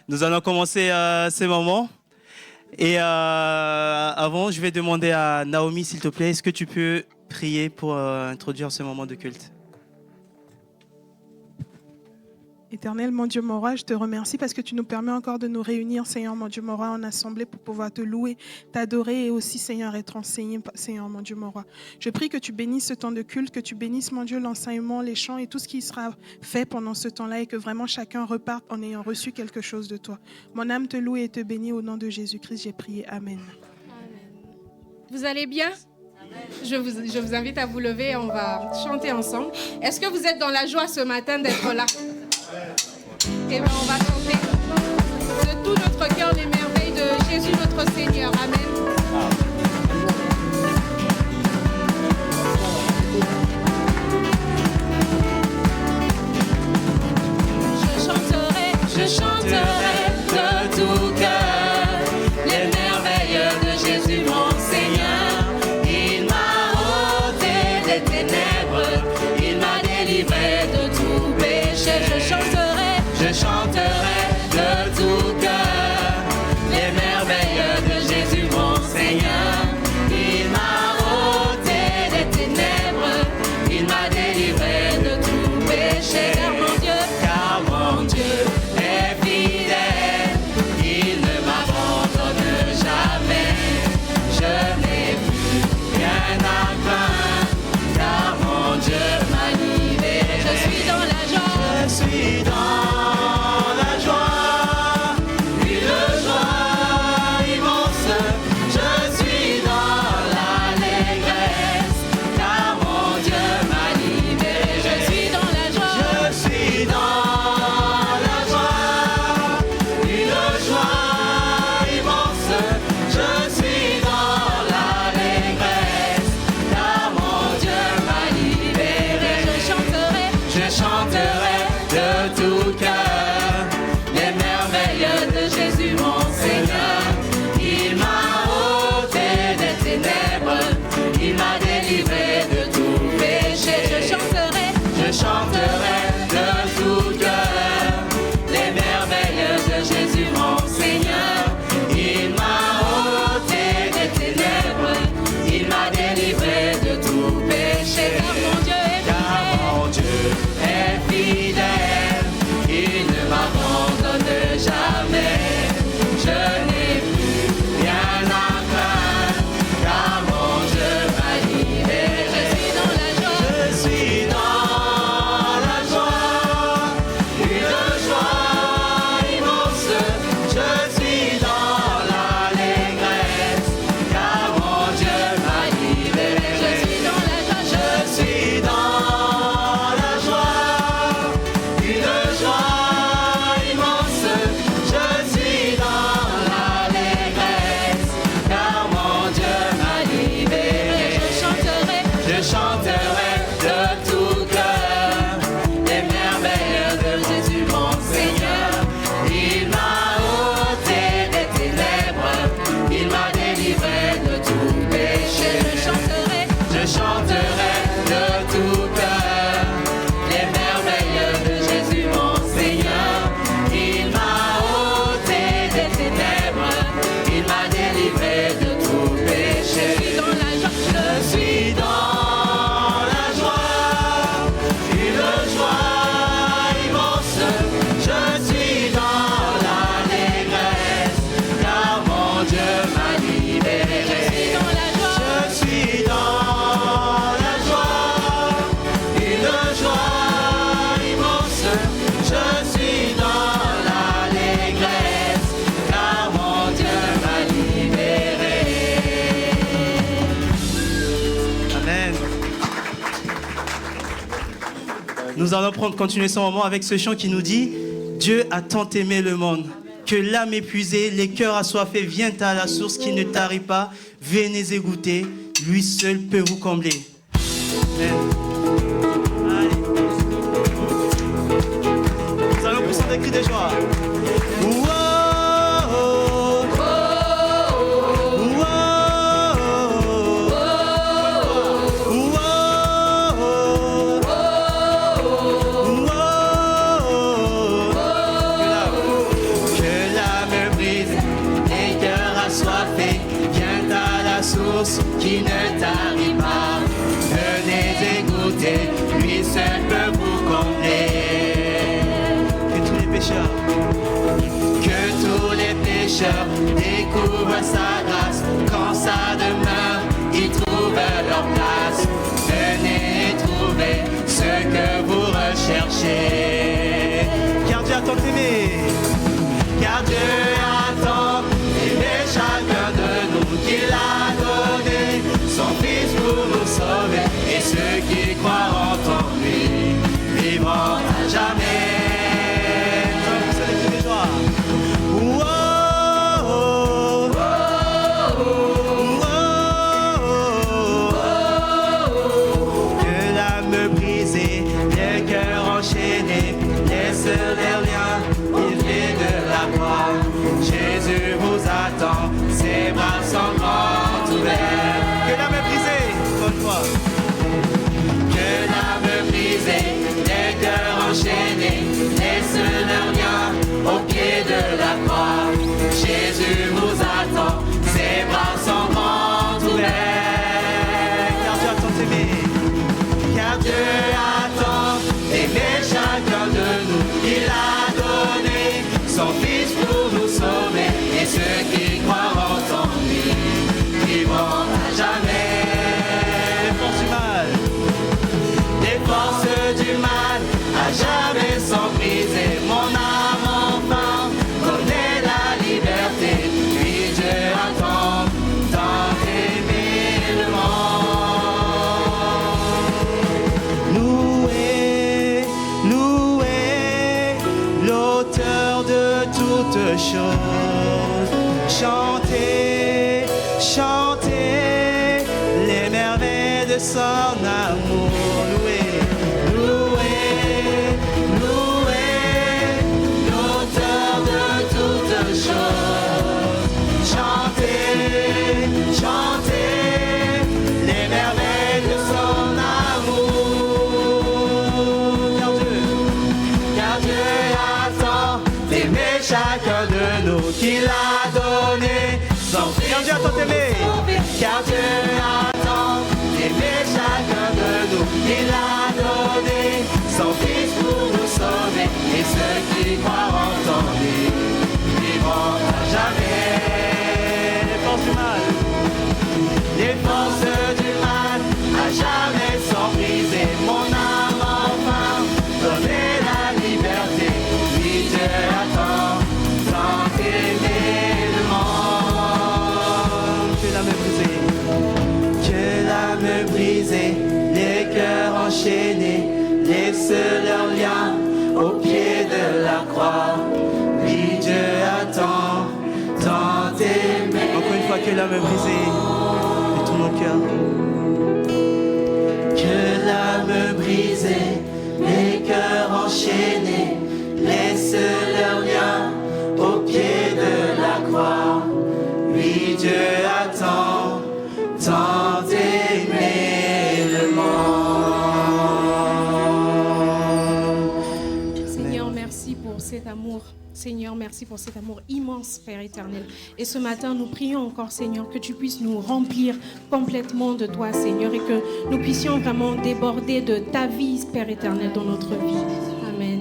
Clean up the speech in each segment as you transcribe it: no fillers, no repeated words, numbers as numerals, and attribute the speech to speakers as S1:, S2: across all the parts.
S1: Nous allons commencer ce moment. Et avant, je vais demander à Naomi, s'il te plaît, est-ce que tu peux prier pour introduire ce moment de culte?
S2: Éternel, mon Dieu, mon roi, je te remercie parce que tu nous permets encore de nous réunir, Seigneur, mon Dieu, mon roi, en assemblée pour pouvoir te louer, t'adorer et aussi, Seigneur, être enseigné, Seigneur, mon Dieu, mon roi. Je prie que tu bénisses ce temps de culte, que tu bénisses, mon Dieu, l'enseignement, les chants et tout ce qui sera fait pendant ce temps-là et que vraiment chacun reparte en ayant reçu quelque chose de toi. Mon âme te loue et te bénit au nom de Jésus-Christ, j'ai prié. Amen.
S3: Vous allez bien? Je vous invite à vous lever, on va chanter ensemble. Est-ce que vous êtes dans la joie ce matin d'être là? Et bien, on va chanter de tout notre cœur les merveilles de Jésus notre Seigneur. Amen.
S4: Je chanterai de tout cœur les merveilles de Jésus mon Seigneur. Il m'a ôté des ténèbres, il m'a délivré de tout péché. Je chanterai de tout cœur les merveilles de Jésus mon Seigneur. Il m'a ôté des ténèbres, il m'a délivré de tout péché. Car mon Dieu est fidèle, il ne m'abandonne jamais. Je n'ai plus rien à craindre, car mon Dieu m'a libéré. Je suis dans la joie, je suis dans la joie, une joie immense. Je suis dans l'allégresse, car mon Dieu m'a libéré. Je suis dans la joie, je suis dans la joie, une joie immense. Je suis dans l'allégresse, car mon Dieu m'a libéré. Je chanterai de tout cœur les merveilles de Jésus mon Seigneur. Il m'a ôté des ténèbres, il m'a délivré de tout péché. Je chanterai de tout cœur les merveilles de Jésus mon Seigneur. Il m'a ôté des ténèbres, il m'a délivré de tout péché. Car mon Dieu est fidèle, il ne m'abandonne jamais. Je n'ai plus rien à craindre, car mon Dieu m'a libéré. Je suis dans la joie, je suis dans la joie, une joie immense. Je suis dans l'allégresse, car mon Dieu m'a libéré. Je suis dans la joie, je suis dans la joie, une joie immense. Je suis dans l'allégresse, car mon Dieu m'a libéré. Je chanterai de tout cœur les merveilles de Jésus mon Seigneur. Il m'a ôté des ténèbres, il m'a délivré de tout péché. Je chanterai de tout cœur les merveilles de Jésus mon Seigneur. Il m'a ôté des ténèbres, il m'a délivré de tout péché. Je suis dans la joie, une joie immense. Je suis dans l'allégresse, car mon Dieu m'a libéré. Je suis dans la joie, une joie immense. Je suis dans l'allégresse, car mon Dieu m'a libéré.
S1: Amen. Nous allons continuer ce moment avec ce chant qui nous dit « Dieu a tant aimé le monde, que l'âme épuisée, les cœurs assoiffés viennent à la source qui ne tarit pas. Venez et goûter, lui seul peut vous combler. » Amen. Allez. Nous allons pousser des cris de joie. Wow, oh, oh, oh, oh, oh, oh.
S4: qui ne tarit pas. Venez et goûtez, lui seul peut vous combler.
S1: Que tous les pécheurs
S4: découvrent sa grâce. Quand sa demeure, ils trouvent leur place. Venez et trouvez ce que vous recherchez.
S1: car Dieu a tant aimé.
S4: Car Dieu a tant aimé chacun de nous qu'il a donné son Fils pour nous sauver. Et ceux qui croiront en lui vivront à jamais. Laisse les liens, il fait de la croix. Jésus vous attend, ses bras sont grands ouverts.
S1: Que l'âme est brisée, bonne fois.
S4: Que l'âme brisée, les cœurs enchaînés, laisse leurs liens au pied de la croix. Jésus vous attend, ses bras sont grands ouverts.
S1: Car Dieu a tant aimé.
S4: Car Dieu a tant aimé chacun de nous, il a donné son Fils pour nous sauver. Et ceux qui croiront en lui vivront à jamais. Les forces du mal à jamais sont brisées. Mon âme enfin connaît la liberté. Puis Dieu attend tant aimé le monde.
S1: Louez, louez l'auteur de toutes choses. Chantez, chantez les merveilles de son amour. Louez,
S4: Louez, louez l'auteur de toutes choses. Chantez, chantez les merveilles de son amour. Car Dieu a tant aimé chacun de nous qu'il a donné son Fils.
S1: car Dieu a tant aimé.
S4: Car Dieu a tant aimé chacun de nous, il a donné son Fils pour nous sauver. Et ceux qui croiront en lui vivront à jamais.
S1: Les forces du mal,
S4: Les forces du mal à jamais sont brisées. Mon âme enfin donnez la liberté. Oui, Dieu attend tant aimé le monde.
S1: que l'âme est brisée.
S4: Que l'âme brisée, les cœurs enchaînés, laisse leurs liens au pied de la croix. Oui, Dieu attend tant aimé.
S1: Encore une fois, que l'âme est brisée. Et tout mon cœur.
S4: Que l'âme brisée, les cœurs enchaînés, laisse leurs liens au pied de la croix. Oui, Dieu attend tant aimé le monde.
S3: Seigneur, merci pour cet amour. Seigneur, merci pour cet amour immense, Père éternel. Et ce matin, nous prions encore, Seigneur, que tu puisses nous remplir complètement de toi, Seigneur, et que nous puissions vraiment déborder de ta vie, Père éternel, dans notre vie. Amen.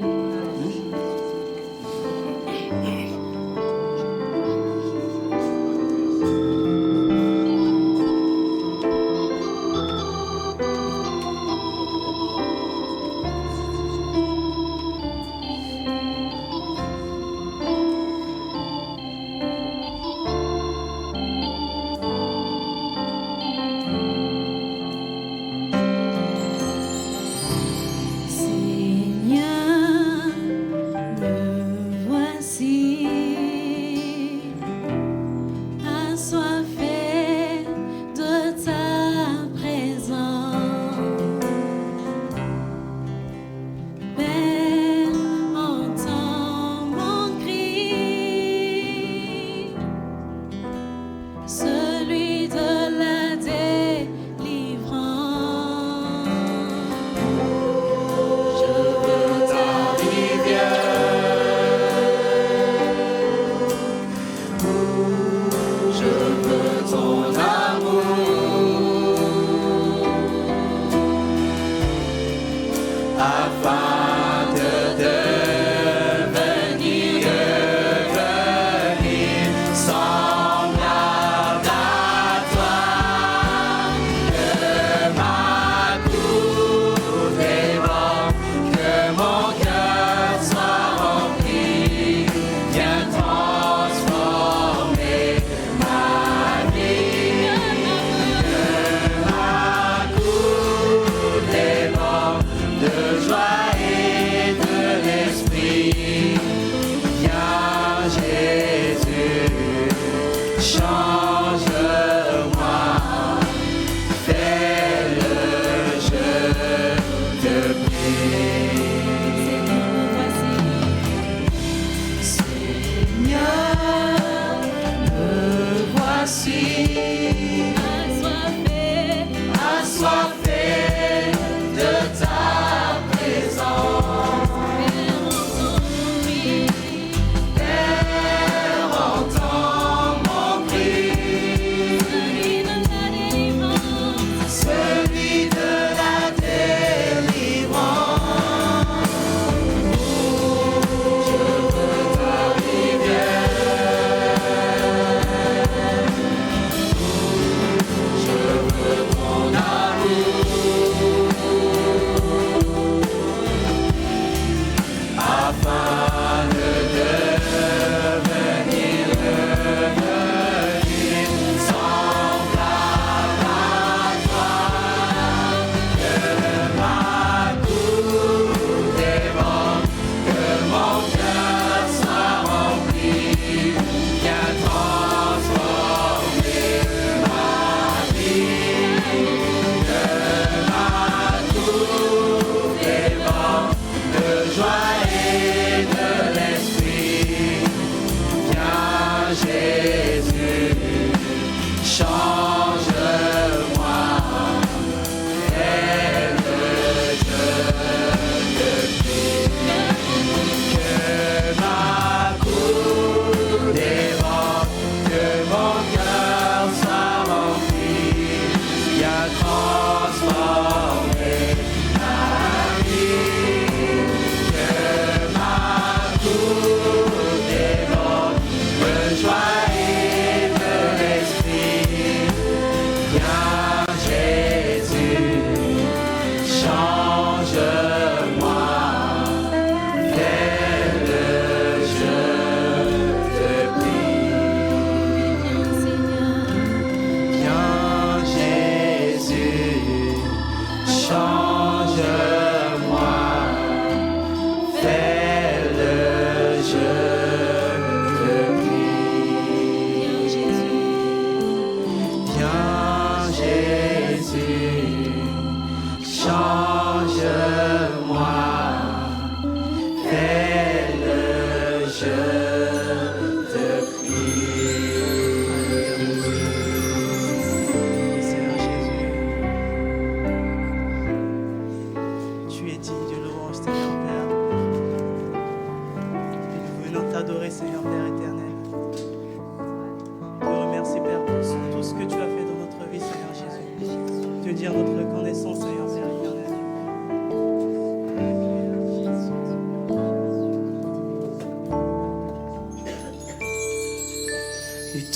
S4: Seigneur,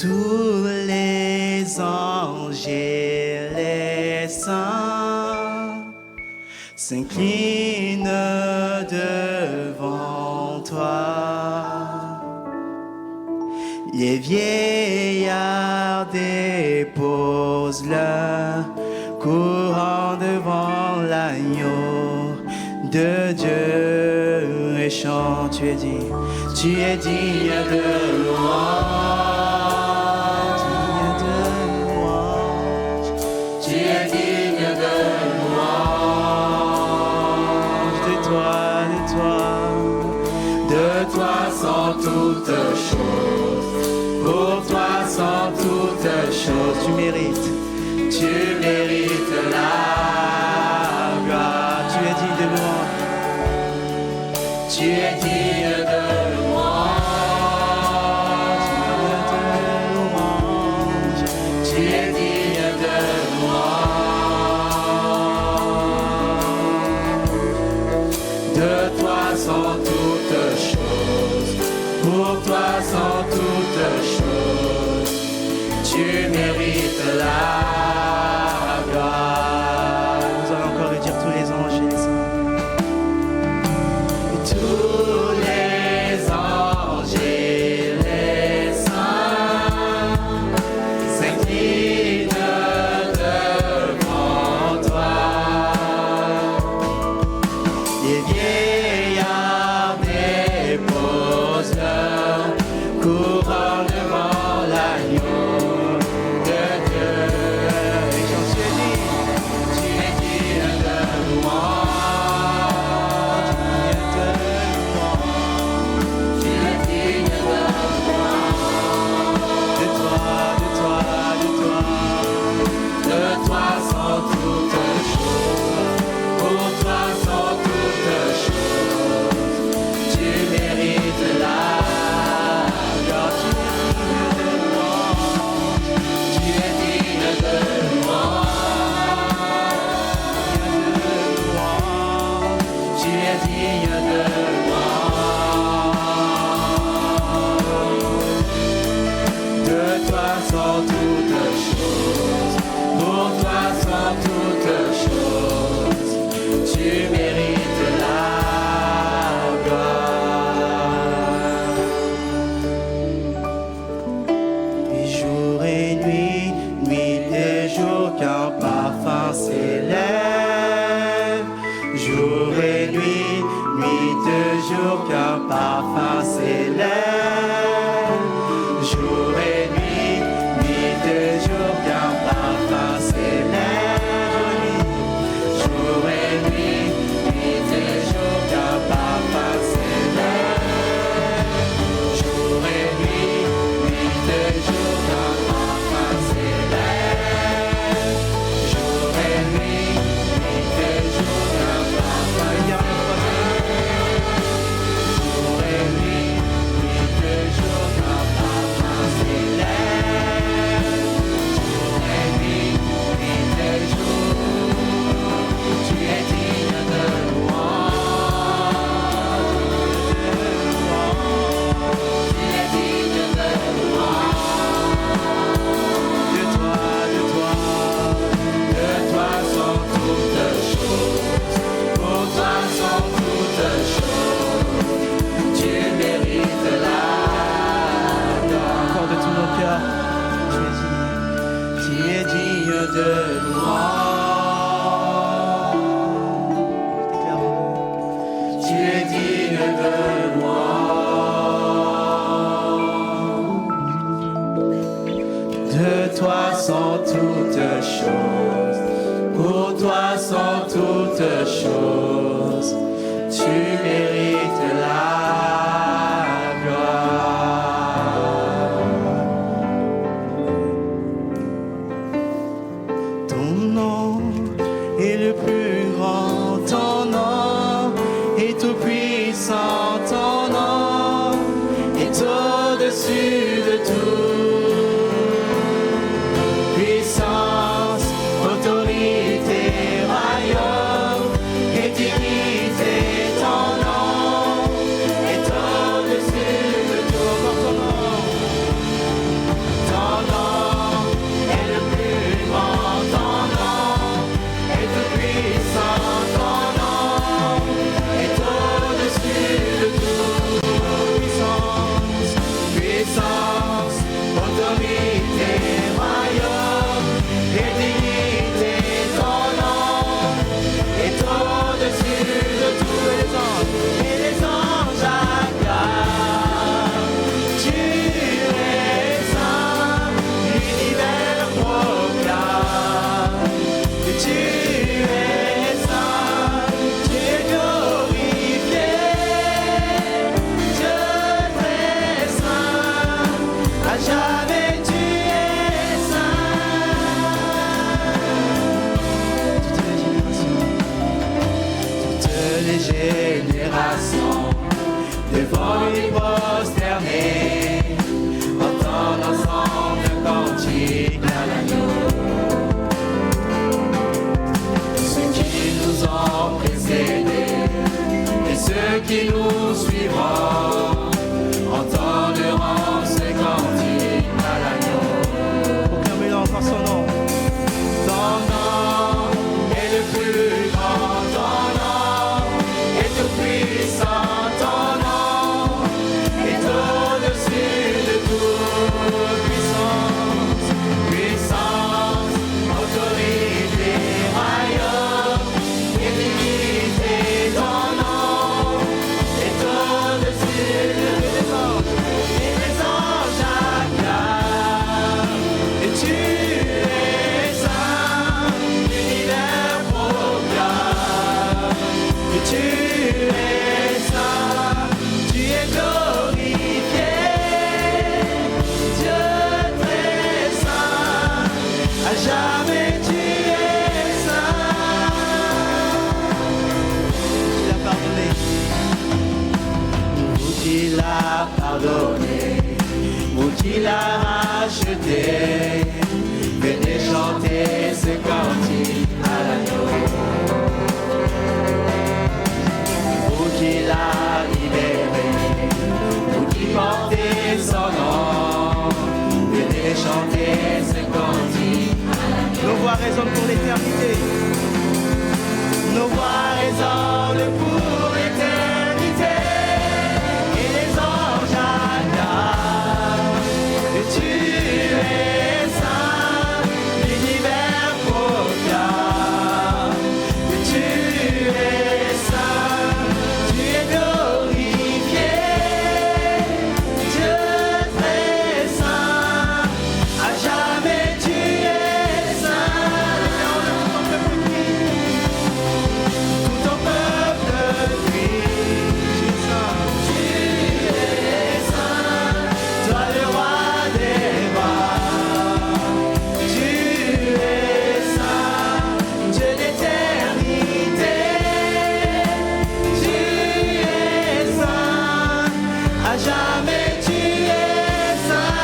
S1: tous les anges et les saints s'inclinent devant toi. Les vieillards déposent leur couronne devant l'agneau de Dieu et chantent. Tu es digne de louange, tu es digne de louange, de toi sont toutes choses, pour toi sont toutes choses, tu mérites la gloire, tu es digne de louange, tu es digne de louange, tu es digne de louange, de toi sont toutes choses, pour toi sont toutes choses, tu mérites la gloire. Nous allons encore le dire, tous les anges et les saints. Tous les anges et les saints s'inclinent devant toi. Les vieillards déposent leur couronne devant l'agneau de Dieu. Et quand tu es digne de louange, tu es digne de louange, de toi sont toutes choses, pour toi sont toutes choses, tu mérites la gloire, tu es digne de louange, tu es digne de louange, de toi sont toutes choses, pour toi sont toutes choses, tu mérites la gloire. Et jour et nuit, nuit et jour, qu'un parfum s'élève. Jour et nuit, nuit et jour, qu'un parfum s'élève. Jour et nuit, nuit et jour, qu'un parfum s'élève. Jour et nuit, nuit et jour, qu'un parfum s'élève. Jour et nuit, nuit et jour, qu'un parfum s'élève. Jour et nuit, nuit et jour, qu'un parfum s'élève. Jour et nuit, nuit et jour, qu'un parfum s'élève. Jour et nuit, nuit et jour, tu es digne de louange, tu es digne de louange, de toi sont toutes choses, pour toi sont toutes choses, tu mérites la gloire. Encore de tous nos cœurs, tu es digne de louange. Déclarons-le. Tu es digne de louange. De toi sont toutes choses, pour toi sont toutes choses, tu mérites la gloire. Ton nom est le plus grand, ton nom est tout puissant, ton nom est au-dessus de tout. Puissant
S4: devant lui prosterner, entendre ensemble le cantique à l'agneau. Ceux qui nous ont précédés et ceux qui nous suivront entendront ce cantique à l'agneau.
S1: Proclamez-le encore son nom.
S4: Ton nom est le plus grand, ton nom est tout puissant, ton nom est au-dessus de toute puissance, puissance, autorité, royaume et dignité. Ton nom est au-dessus de tous les anges, et les anges acclament. Et tu es saint, l'univers proclame. Et tu es saint, tu es glorifié. Dieu très saint, à jamais tu es saint.
S1: Il a pardonné.
S4: Vous qui l'a pardonné, vous qui l'a racheté, venez chanter ce cantique à l'agneau. Vous qui l'a libéré, vous qui portez son nom, venez chanter ce cantique à l'agneau.
S1: Nos voix résonnent pour l'éternité.
S4: Nos voix résonnent pour l'éternité, et les anges acclament. Et tu es saint, l'univers proclame. Et tu es saint, tu es glorifié. Dieu très saint, à jamais tu es saint. Tout ton peuple crie, tu es saint, toi le roi des rois. Tu es saint, Dieu d'éternité. Tu es saint, à jamais tu es saint.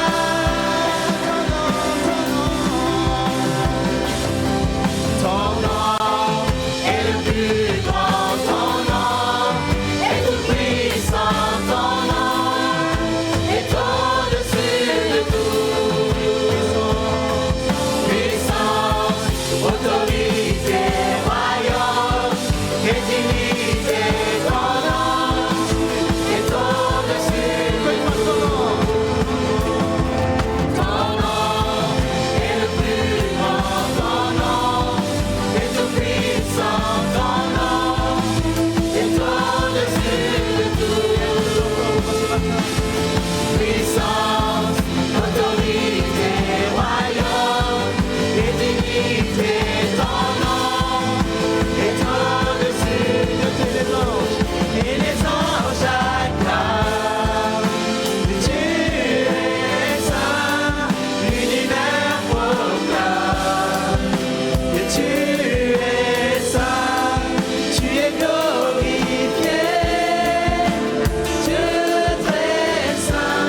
S4: Ton nom est le plus grand, ton nom est tout puissant, ton nom est au-dessus de tout. Puissance, autorité, royaume et dignité, ton nom est au-dessus de tout. Ton nom est le plus grand, ton nom est tout puissant, ton nom est au-dessus de tout. Puissance, autorité, royaume et dignité, ton nom est au-dessus de tous les anges, et les anges acclament. Tu es saint, l'univers proclame. Et tu es saint, tu es glorifié. Dieu très saint,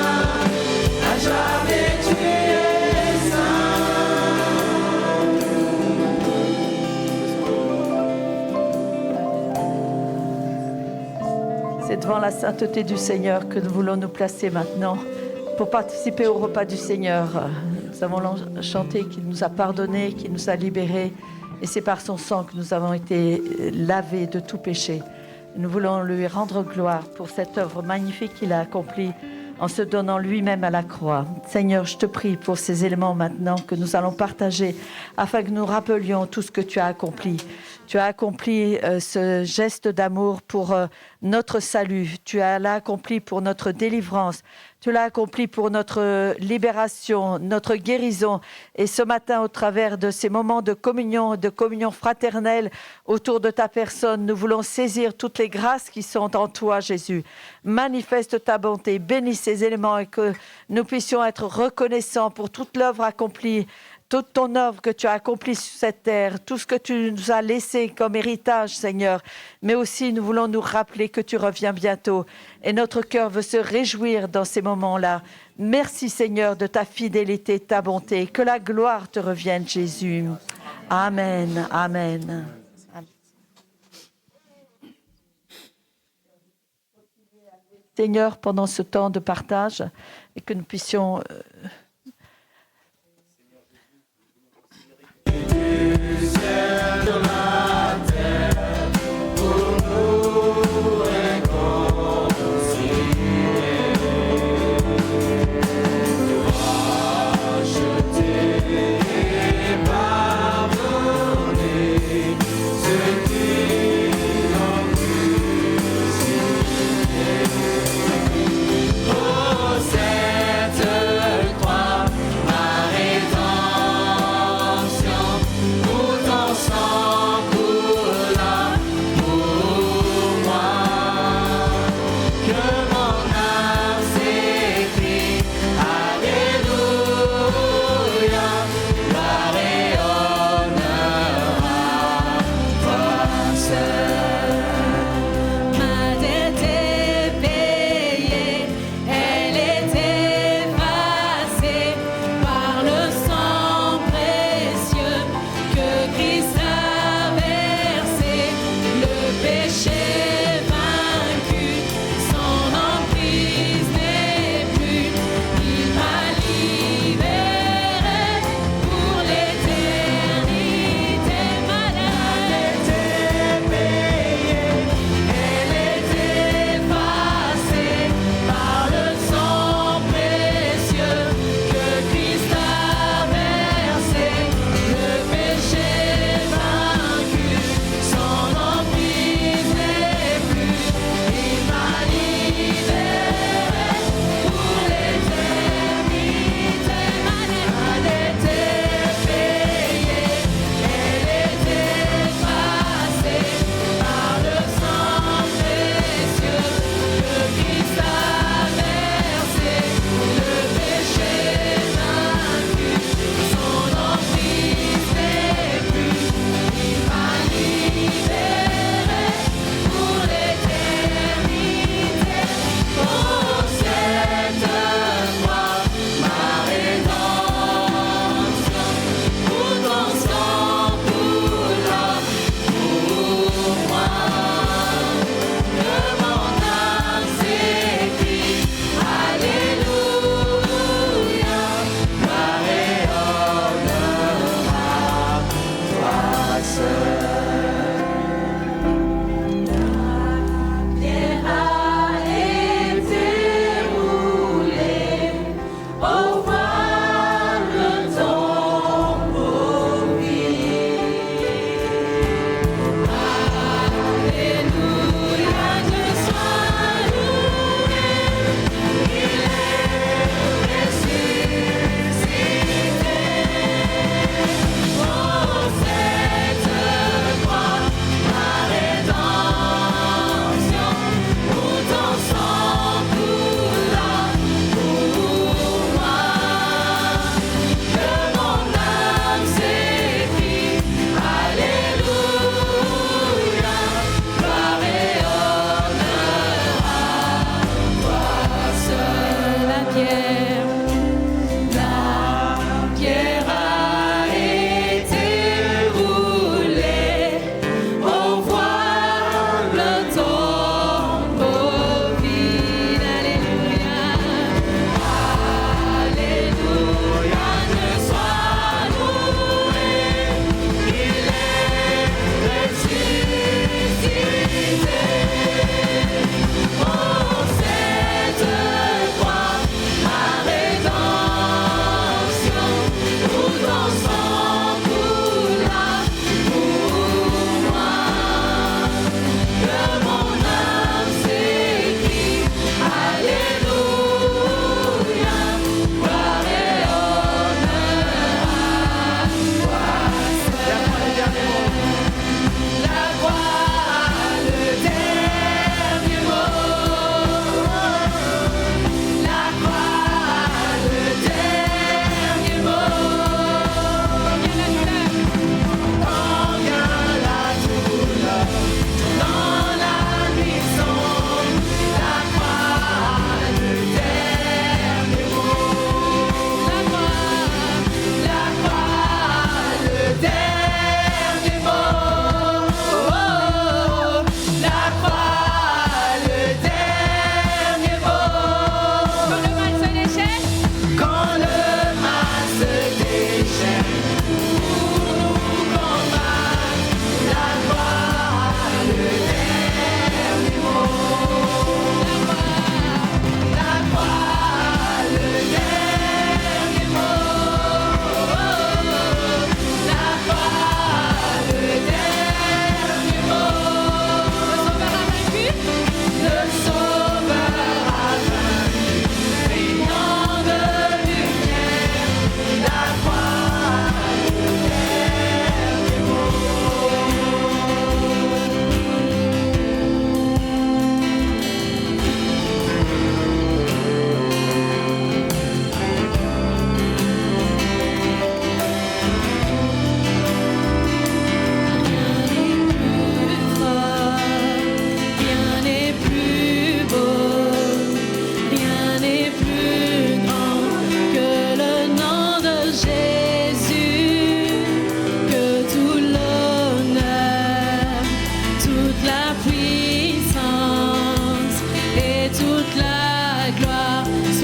S4: à jamais tu es saint.
S5: C'est devant la sainteté du Seigneur que nous voulons nous placer maintenant pour participer au repas du Seigneur. Nous avons chanté qu'il nous a pardonné, qu'il nous a libérés, et c'est par son sang que nous avons été lavés de tout péché. Nous voulons lui rendre gloire pour cette œuvre magnifique qu'il a accomplie en se donnant lui-même à la croix. Seigneur, je te prie pour ces éléments maintenant que nous allons partager afin que nous rappelions tout ce que tu as accompli. Tu as accompli ce geste d'amour pour notre salut. Tu l'as accompli pour notre délivrance. Tu l'as accompli pour notre libération, notre guérison. Et ce matin, au travers de ces moments de communion fraternelle autour de ta personne, nous voulons saisir toutes les grâces qui sont en toi, Jésus. Manifeste ta bonté, bénis ces éléments et que nous puissions être reconnaissants pour toute l'œuvre accomplie, toute ton œuvre que tu as accomplie sur cette terre, tout ce que tu nous as laissé comme héritage, Seigneur. Mais aussi, nous voulons nous rappeler que tu reviens bientôt. Et notre cœur veut se réjouir dans ces moments-là. Merci, Seigneur, de ta fidélité, de ta bonté. Que la gloire te revienne, Jésus. Amen. Amen. Seigneur, pendant ce temps de partage, et que nous puissions...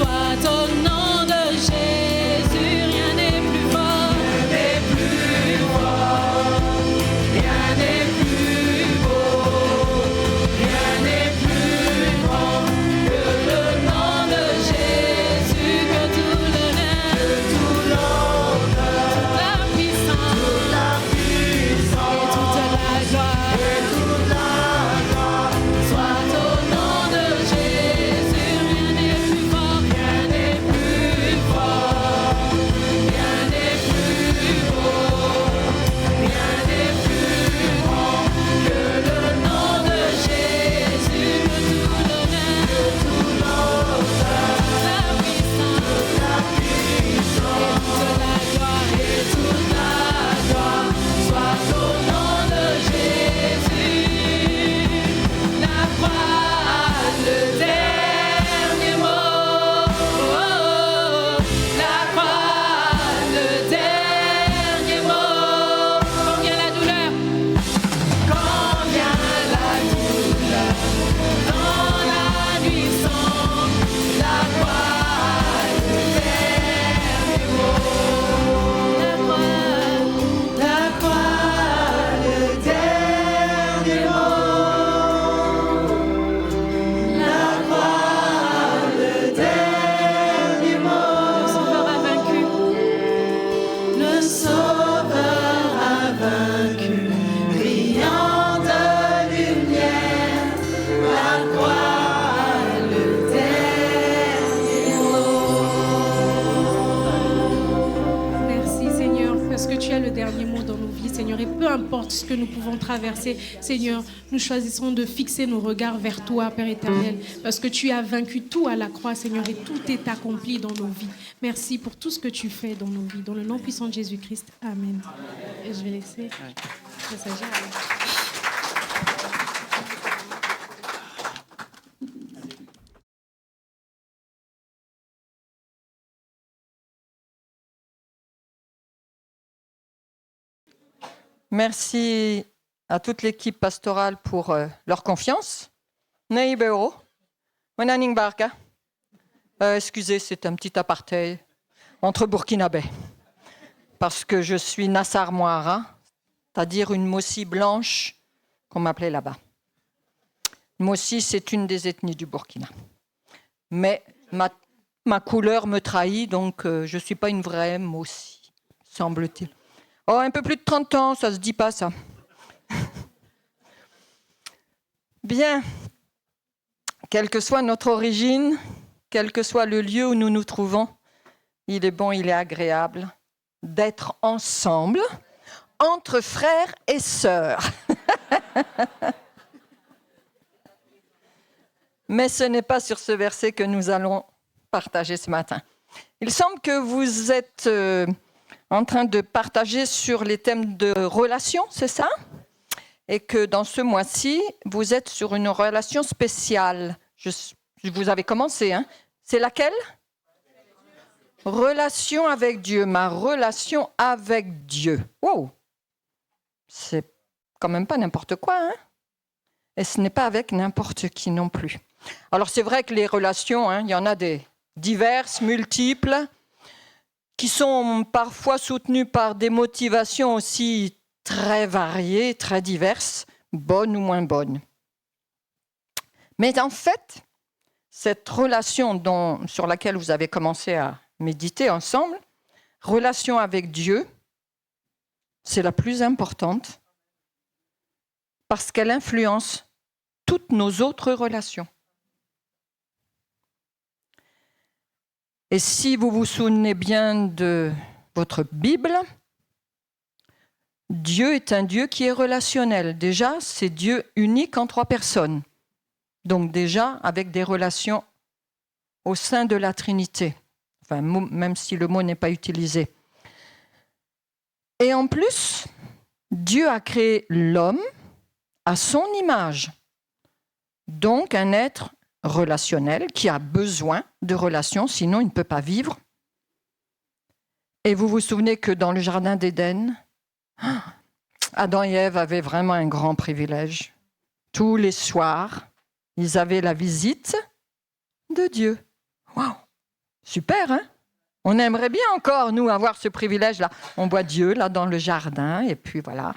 S4: soit au nom de Jésus, rien n'est plus fort, rien n'est plus fort, rien n'est plus beau, rien n'est plus grand que le nom de Jésus, que tout l'honneur, toute la puissance, et toute la gloire, soit au nom de Jésus, rien n'est plus fort, rien n'est plus fort, rien n'est plus beau, rien n'est plus grand que le nom de Jésus, que tout l'honneur, la puissance, et toute la gloire, soit au nom de Jésus. La croix a le dernier mot. La croix a le dernier mot. Quand vient la douleur, quand vient la douleur, dans la nuit sombre, la croix a le dernier mot. La croix a le dernier mot. La croix a le dernier mot. Le Sauveur a vaincu. Le Sauveur a vaincu. Brillant de lumière. La croix a le dernier mot.
S3: Merci Seigneur, parce que tu as le dernier mot dans nos vies, Seigneur. Et peu importe ce que nous pouvons traverser, Seigneur, nous choisissons de fixer nos regards vers toi, Père éternel, parce que tu as vaincu tout à la croix, Seigneur, et tout est accompli dans nos vies. Merci pour tout ce que tu fais dans nos vies. Dans le nom puissant de Jésus-Christ. Amen. Et je vais laisser le stagiaire.
S6: Merci à toute l'équipe pastorale pour leur confiance. Neibero, Wenaning Barka. Excusez, c'est un petit aparté entre burkinabés. Parce que je suis Nassar Moara, c'est-à-dire une Mossi blanche qu'on m'appelait là-bas. Mossi, c'est une des ethnies du Burkina. Mais ma couleur me trahit, donc je ne suis pas une vraie Mossi, semble-t-il. Oh, un peu plus de 30 ans, ça se dit pas, ça. Bien. Quelle que soit notre origine, quel que soit le lieu où nous nous trouvons, il est bon, il est agréable d'être ensemble, entre frères et sœurs. Mais ce n'est pas sur ce verset que nous allons partager ce matin. Il semble que vous êtes en train de partager sur les thèmes de relations, c'est ça? Et que dans ce mois-ci, vous êtes sur une relation spéciale. Vous avez commencé, hein? C'est laquelle? Relation avec Dieu, ma relation avec Dieu. Wow! C'est quand même pas n'importe quoi, hein? Et ce n'est pas avec n'importe qui non plus. Alors c'est vrai que les relations, hein, il y en a des diverses, multiples, qui sont parfois soutenues par des motivations aussi très variées, très diverses, bonnes ou moins bonnes. Mais en fait, cette relation sur laquelle vous avez commencé à méditer ensemble, relation avec Dieu, c'est la plus importante parce qu'elle influence toutes nos autres relations. Et si vous vous souvenez bien de votre Bible, Dieu est un Dieu qui est relationnel. Déjà, c'est Dieu unique en 3 personnes. Donc déjà, avec des relations au sein de la Trinité. Enfin, même si le mot n'est pas utilisé. Et en plus, Dieu a créé l'homme à son image. Donc un être relationnel qui a besoin de relations, sinon il ne peut pas vivre. Et vous vous souvenez que dans le jardin d'Éden, Adam et Ève avaient vraiment un grand privilège. Tous les soirs, ils avaient la visite de Dieu. Waouh! Super, hein? On aimerait bien encore, nous, avoir ce privilège-là. On voit Dieu, là, dans le jardin, et puis voilà,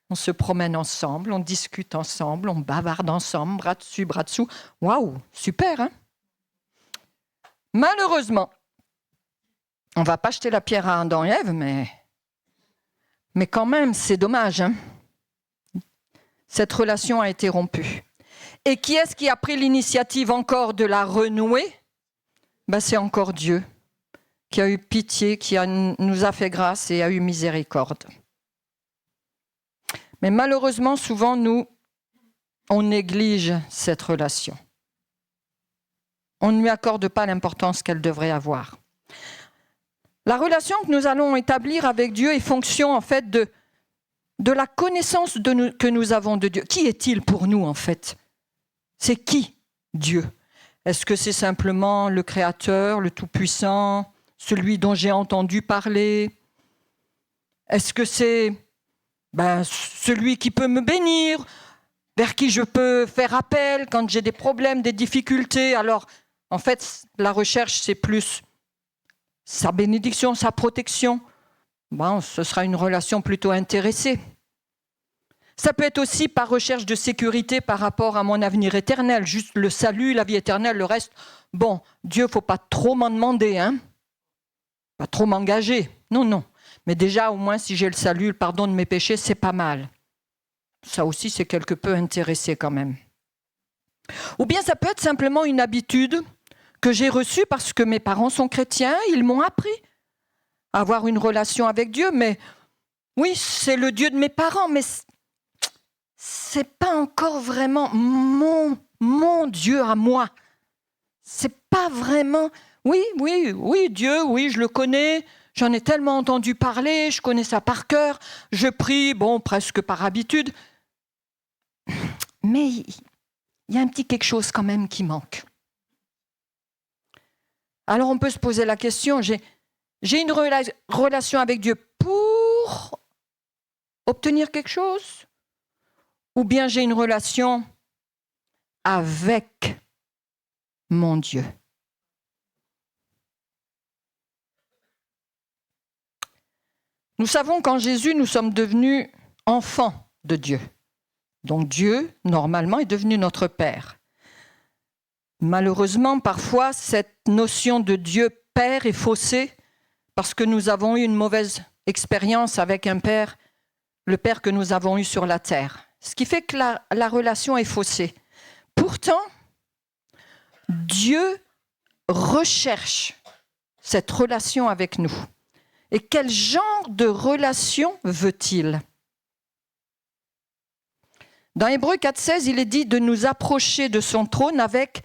S6: on se promène ensemble, on discute ensemble, on bavarde ensemble, bras dessus, bras dessous. Waouh, super, hein? Malheureusement, on ne va pas jeter la pierre à Adam et Ève, mais quand même, c'est dommage, hein? Cette relation a été rompue. Et qui est-ce qui a pris l'initiative encore de la renouer? C'est encore Dieu qui a eu pitié, qui nous a fait grâce et a eu miséricorde. Mais malheureusement, souvent, nous, on néglige cette relation. On ne lui accorde pas l'importance qu'elle devrait avoir. La relation que nous allons établir avec Dieu est fonction, en fait, de la connaissance que nous avons de Dieu. Qui est-il pour nous, en fait? C'est qui, Dieu? Est-ce que c'est simplement le Créateur, le Tout-Puissant, celui dont j'ai entendu parler? Est-ce que c'est celui qui peut me bénir, vers qui je peux faire appel quand j'ai des problèmes, des difficultés? Alors, en fait, la recherche, c'est plus sa bénédiction, sa protection. Ce sera une relation plutôt intéressée. Ça peut être aussi par recherche de sécurité par rapport à mon avenir éternel, juste le salut, la vie éternelle, le reste. Dieu, il ne faut pas trop m'en demander, hein? Pas trop m'engager. Non. Mais déjà, au moins, si j'ai le salut, le pardon de mes péchés, c'est pas mal. Ça aussi, c'est quelque peu intéressé quand même. Ou bien ça peut être simplement une habitude que j'ai reçue parce que mes parents sont chrétiens, ils m'ont appris à avoir une relation avec Dieu. Mais oui, c'est le Dieu de mes parents, mais c'est pas encore vraiment mon Dieu à moi. C'est pas vraiment... Oui, Dieu, oui, je le connais. J'en ai tellement entendu parler, je connais ça par cœur. Je prie, presque par habitude. Mais il y a un petit quelque chose quand même qui manque. Alors on peut se poser la question, j'ai une relation avec Dieu pour obtenir quelque chose? Ou bien j'ai une relation avec mon Dieu? Nous savons qu'en Jésus, nous sommes devenus enfants de Dieu. Donc Dieu, normalement, est devenu notre Père. Malheureusement, parfois, cette notion de Dieu Père est faussée parce que nous avons eu une mauvaise expérience avec un Père, le Père que nous avons eu sur la terre. Ce qui fait que la relation est faussée. Pourtant, Dieu recherche cette relation avec nous. Et quel genre de relation veut-il? Dans Hébreux 4,16, il est dit de nous approcher de son trône avec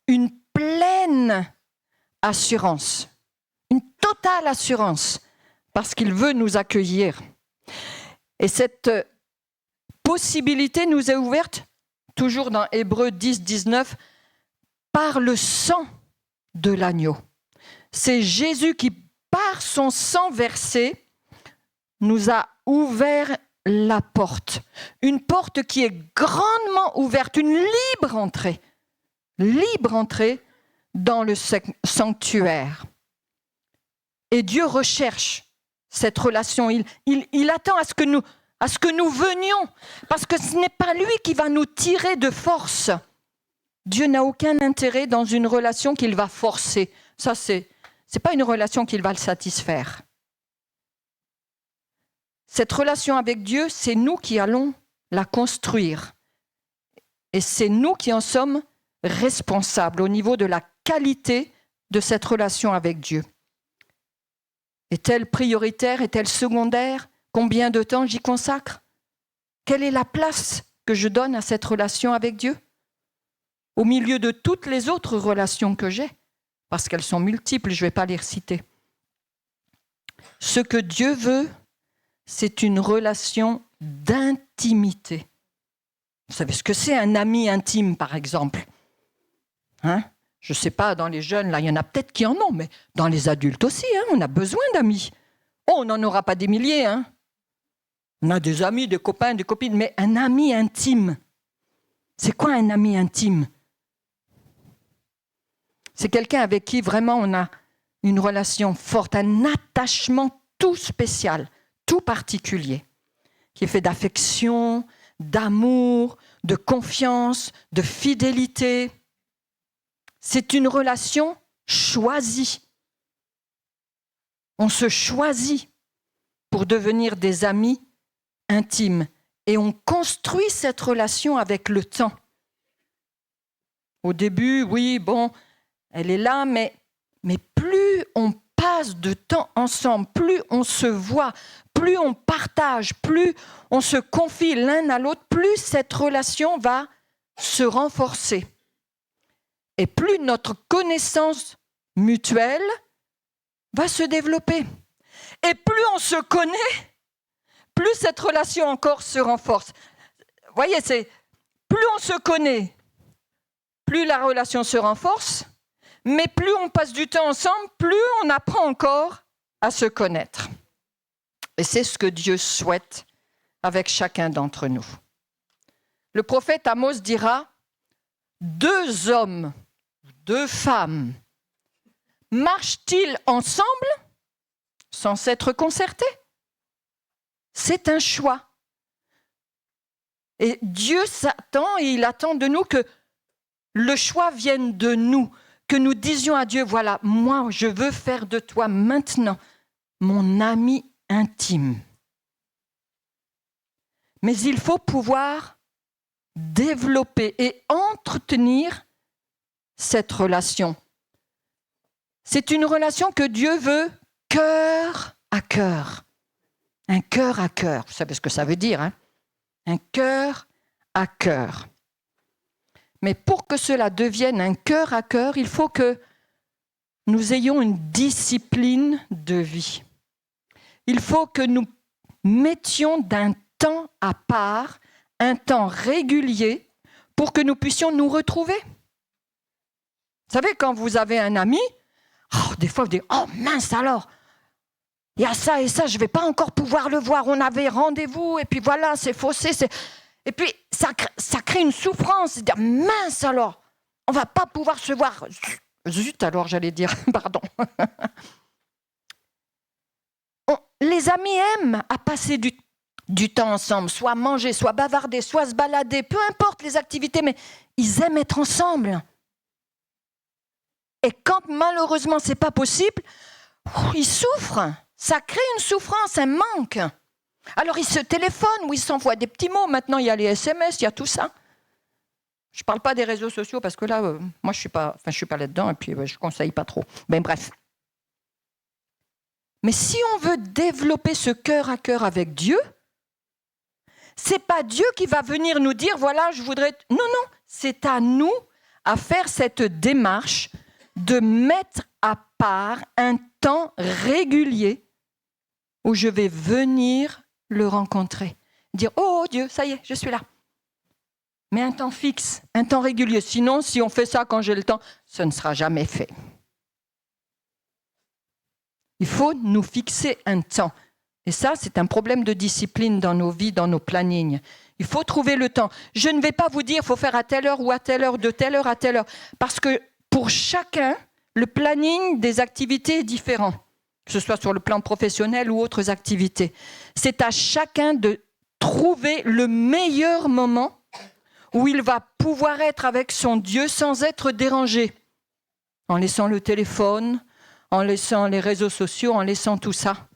S6: une pleine assurance, une totale assurance, parce qu'il veut nous accueillir. Et cette possibilité nous est ouverte, toujours dans Hébreux 10, 19, par le sang de l'agneau. C'est Jésus qui, par son sang versé, nous a ouvert la porte. Une porte qui est grandement ouverte, une libre entrée dans le sanctuaire. Et Dieu recherche cette relation. Il attend à ce que nous venions, parce que ce n'est pas lui qui va nous tirer de force. Dieu n'a aucun intérêt dans une relation qu'il va forcer. Ça, c'est pas une relation qu'il va le satisfaire. Cette relation avec Dieu, c'est nous qui allons la construire. Et c'est nous qui en sommes responsables au niveau de la qualité de cette relation avec Dieu. Est-elle prioritaire? Est-elle secondaire? Combien de temps j'y consacre? Quelle est la place que je donne à cette relation avec Dieu? Au milieu de toutes les autres relations que j'ai, parce qu'elles sont multiples, je ne vais pas les citer. Ce que Dieu veut, c'est une relation d'intimité. Vous savez ce que c'est un ami intime, par exemple? Je ne sais pas, dans les jeunes, là, il y en a peut-être qui en ont, mais dans les adultes aussi, on a besoin d'amis. On n'en aura pas des milliers. On a des amis, des copains, des copines, mais un ami intime. C'est quoi un ami intime? C'est quelqu'un avec qui vraiment on a une relation forte, un attachement tout spécial, tout particulier, qui est fait d'affection, d'amour, de confiance, de fidélité. C'est une relation choisie. On se choisit pour devenir des amis intimes et on construit cette relation avec le temps. Au début, oui, bon, elle est là, mais plus on passe de temps ensemble, plus on se voit, plus on partage, plus on se confie l'un à l'autre, plus cette relation va se renforcer. Et plus notre connaissance mutuelle va se développer. Et plus on se connaît, plus cette relation encore se renforce. Vous voyez, c'est plus on se connaît, plus la relation se renforce, mais plus on passe du temps ensemble, plus on apprend encore à se connaître. Et c'est ce que Dieu souhaite avec chacun d'entre nous. Le prophète Amos dira, 2 hommes, 2 femmes, marchent-ils ensemble sans s'être concertés? C'est un choix. Et Dieu s'attend et il attend de nous que le choix vienne de nous, que nous disions à Dieu, voilà, moi je veux faire de toi maintenant mon ami intime. Mais il faut pouvoir développer et entretenir cette relation. C'est une relation que Dieu veut cœur à cœur. Un cœur à cœur. Vous savez ce que ça veut dire, hein? Un cœur à cœur. Mais pour que cela devienne un cœur à cœur, il faut que nous ayons une discipline de vie. Il faut que nous mettions d'un temps à part, un temps régulier, pour que nous puissions nous retrouver. Vous savez, quand vous avez un ami, des fois vous dites « Oh mince alors, il y a ça et ça, je ne vais pas encore pouvoir le voir, on avait rendez-vous, et puis voilà, c'est faussé. » Et puis ça crée une souffrance, c'est dire « Mince alors, on ne va pas pouvoir se voir. » Zut alors, j'allais dire, pardon. Les amis aiment à passer du temps ensemble, soit manger, soit bavarder, soit se balader, peu importe les activités, mais ils aiment être ensemble. Et quand malheureusement ce n'est pas possible, ils souffrent. Ça crée une souffrance, un manque. Alors ils se téléphonent ou ils s'envoient des petits mots. Maintenant, il y a les SMS, il y a tout ça. Je ne parle pas des réseaux sociaux parce que là, moi, je suis pas là-dedans et puis je ne conseille pas trop. Ben bref. Mais si on veut développer ce cœur à cœur avec Dieu, ce n'est pas Dieu qui va venir nous dire, voilà, je voudrais... Non, c'est à nous à faire cette démarche de mettre à part un temps régulier où je vais venir le rencontrer. Dire, oh Dieu, ça y est, je suis là. Mais un temps fixe, un temps régulier. Sinon, si on fait ça quand j'ai le temps, ce ne sera jamais fait. Il faut nous fixer un temps. Et ça, c'est un problème de discipline dans nos vies, dans nos plannings. Il faut trouver le temps. Je ne vais pas vous dire, il faut faire à telle heure ou à telle heure, de telle heure à telle heure. Parce que pour chacun, le planning des activités est différent. Que ce soit sur le plan professionnel ou autres activités. C'est à chacun de trouver le meilleur moment où il va pouvoir être avec son Dieu sans être dérangé. En laissant le téléphone, en laissant les réseaux sociaux, en laissant tout ça.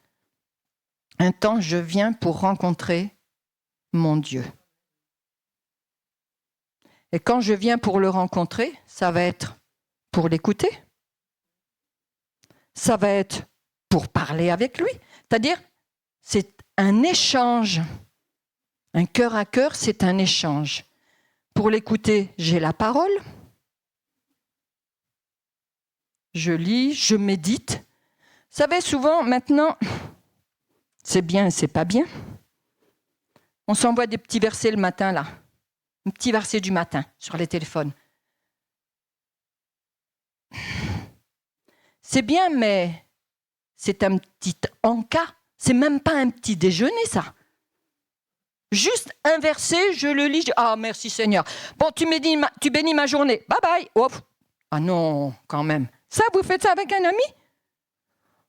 S6: Un temps, je viens pour rencontrer mon Dieu. Et quand je viens pour le rencontrer, ça va être pour l'écouter. Ça va être pour parler avec lui. C'est-à-dire, c'est un échange. Un cœur à cœur, c'est un échange. Pour l'écouter, j'ai la parole. Je lis, je médite. Vous savez, souvent, maintenant, c'est bien et c'est pas bien. On s'envoie des petits versets le matin, là. Un petit verset du matin sur les téléphones. C'est bien, mais c'est un petit encas. C'est même pas un petit déjeuner, ça. Juste un verset, je le lis. Ah, merci Seigneur. Bon, tu bénis ma journée. Bye bye. Oh. Ah non, quand même. Ça, vous faites ça avec un ami?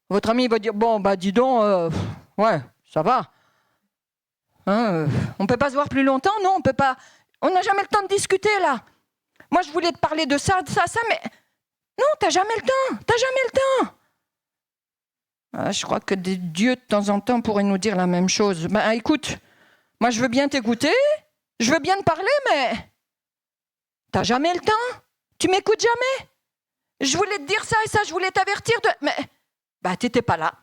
S6: Votre ami va dire, bon, bah dis donc, ouais, ça va. Hein, on ne peut pas se voir plus longtemps, non, on peut pas. On n'a jamais le temps de discuter, là. Moi, je voulais te parler de ça, mais... Non, t'as jamais le temps. Ah, je crois que Dieu, de temps en temps, pourrait nous dire la même chose. Ben, écoute, moi, je veux bien t'écouter, je veux bien te parler, mais... T'as jamais le temps. Tu m'écoutes jamais. Je voulais te dire ça et ça, je voulais t'avertir de... Mais, bah, t'étais pas là.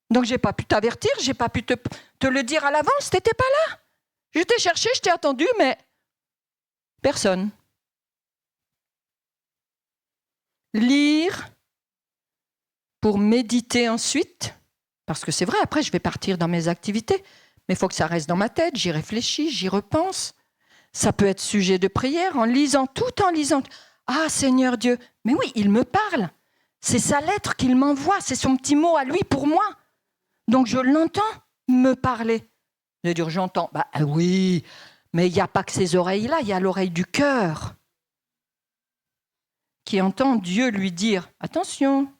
S6: Donc, j'ai pas pu t'avertir, j'ai pas pu te le dire à l'avance, t'étais pas là. Je t'ai cherché, je t'ai attendu, mais personne. Lire pour méditer ensuite, parce que c'est vrai, après, je vais partir dans mes activités, mais il faut que ça reste dans ma tête, j'y réfléchis, j'y repense. Ça peut être sujet de prière, en lisant, tout en lisant. Ah, Seigneur Dieu, mais oui, il me parle. C'est sa lettre qu'il m'envoie, c'est son petit mot à lui pour moi. Donc je l'entends me parler. Je vais dire, j'entends. Bah oui, mais il n'y a pas que ces oreilles-là, il y a l'oreille du cœur qui entend Dieu lui dire, attention,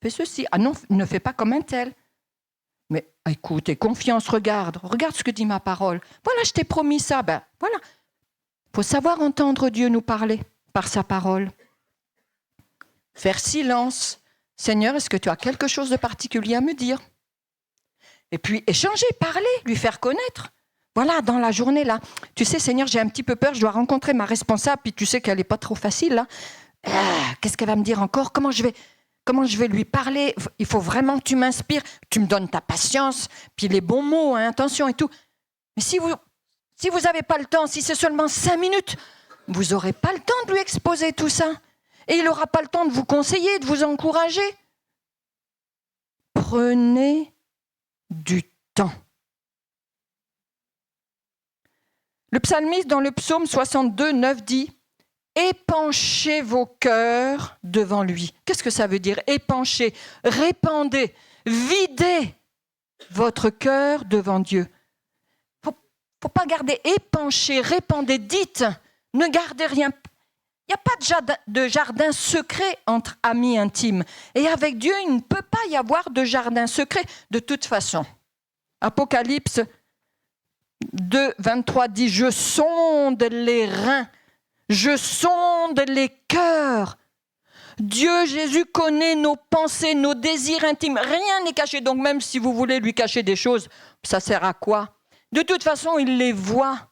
S6: fais ceci. Ah non, ne fais pas comme un tel. Mais écoute, aie confiance, regarde ce que dit ma parole. Voilà, je t'ai promis ça. Ben voilà. Il faut savoir entendre Dieu nous parler par sa parole. Faire silence. Seigneur, est-ce que tu as quelque chose de particulier à me dire? Et puis échanger, parler, lui faire connaître. Voilà, dans la journée, là. Tu sais, Seigneur, j'ai un petit peu peur, je dois rencontrer ma responsable, puis tu sais qu'elle n'est pas trop facile, là. Qu'est-ce qu'elle va me dire encore? Comment je vais lui parler? Il faut vraiment que tu m'inspires, tu me donnes ta patience, puis les bons mots, hein, attention et tout. Mais si vous n'avez pas le temps, si c'est seulement 5 minutes, vous n'aurez pas le temps de lui exposer tout ça. Et il n'aura pas le temps de vous conseiller, de vous encourager. Prenez du temps. Le psalmiste dans le psaume 62, 9 dit « Épanchez vos cœurs devant lui ». Qu'est-ce que ça veut dire? Épanchez, répandez, videz votre cœur devant Dieu. Faut pas garder, épanchez, répandez, dites, ne gardez rien. Il n'y a pas de jardin secret entre amis intimes. Et avec Dieu, il ne peut pas y avoir de jardin secret de toute façon. Apocalypse 2, 23 dit « Je sonde les reins, je sonde les cœurs. » Dieu, Jésus, connaît nos pensées, nos désirs intimes. Rien n'est caché. Donc même si vous voulez lui cacher des choses, ça sert à quoi? De toute façon, il les voit.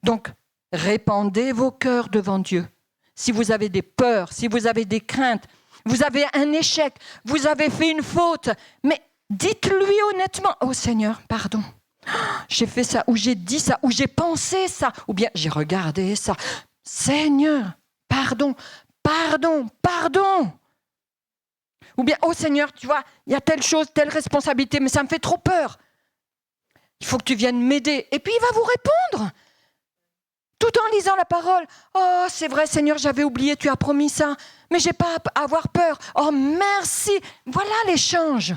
S6: Donc, répandez vos cœurs devant Dieu. Si vous avez des peurs, si vous avez des craintes, vous avez un échec, vous avez fait une faute, mais dites-lui honnêtement, « Oh Seigneur, pardon, j'ai fait ça, ou j'ai dit ça, ou j'ai pensé ça, ou bien j'ai regardé ça. Seigneur, pardon, pardon, pardon. » Ou bien, « Oh Seigneur, tu vois, il y a telle chose, telle responsabilité, mais ça me fait trop peur. Il faut que tu viennes m'aider. » Et puis il va vous répondre. Tout en lisant la parole. « Oh, c'est vrai, Seigneur, j'avais oublié, tu as promis ça, mais j'ai pas à avoir peur. Oh, merci. » Voilà l'échange.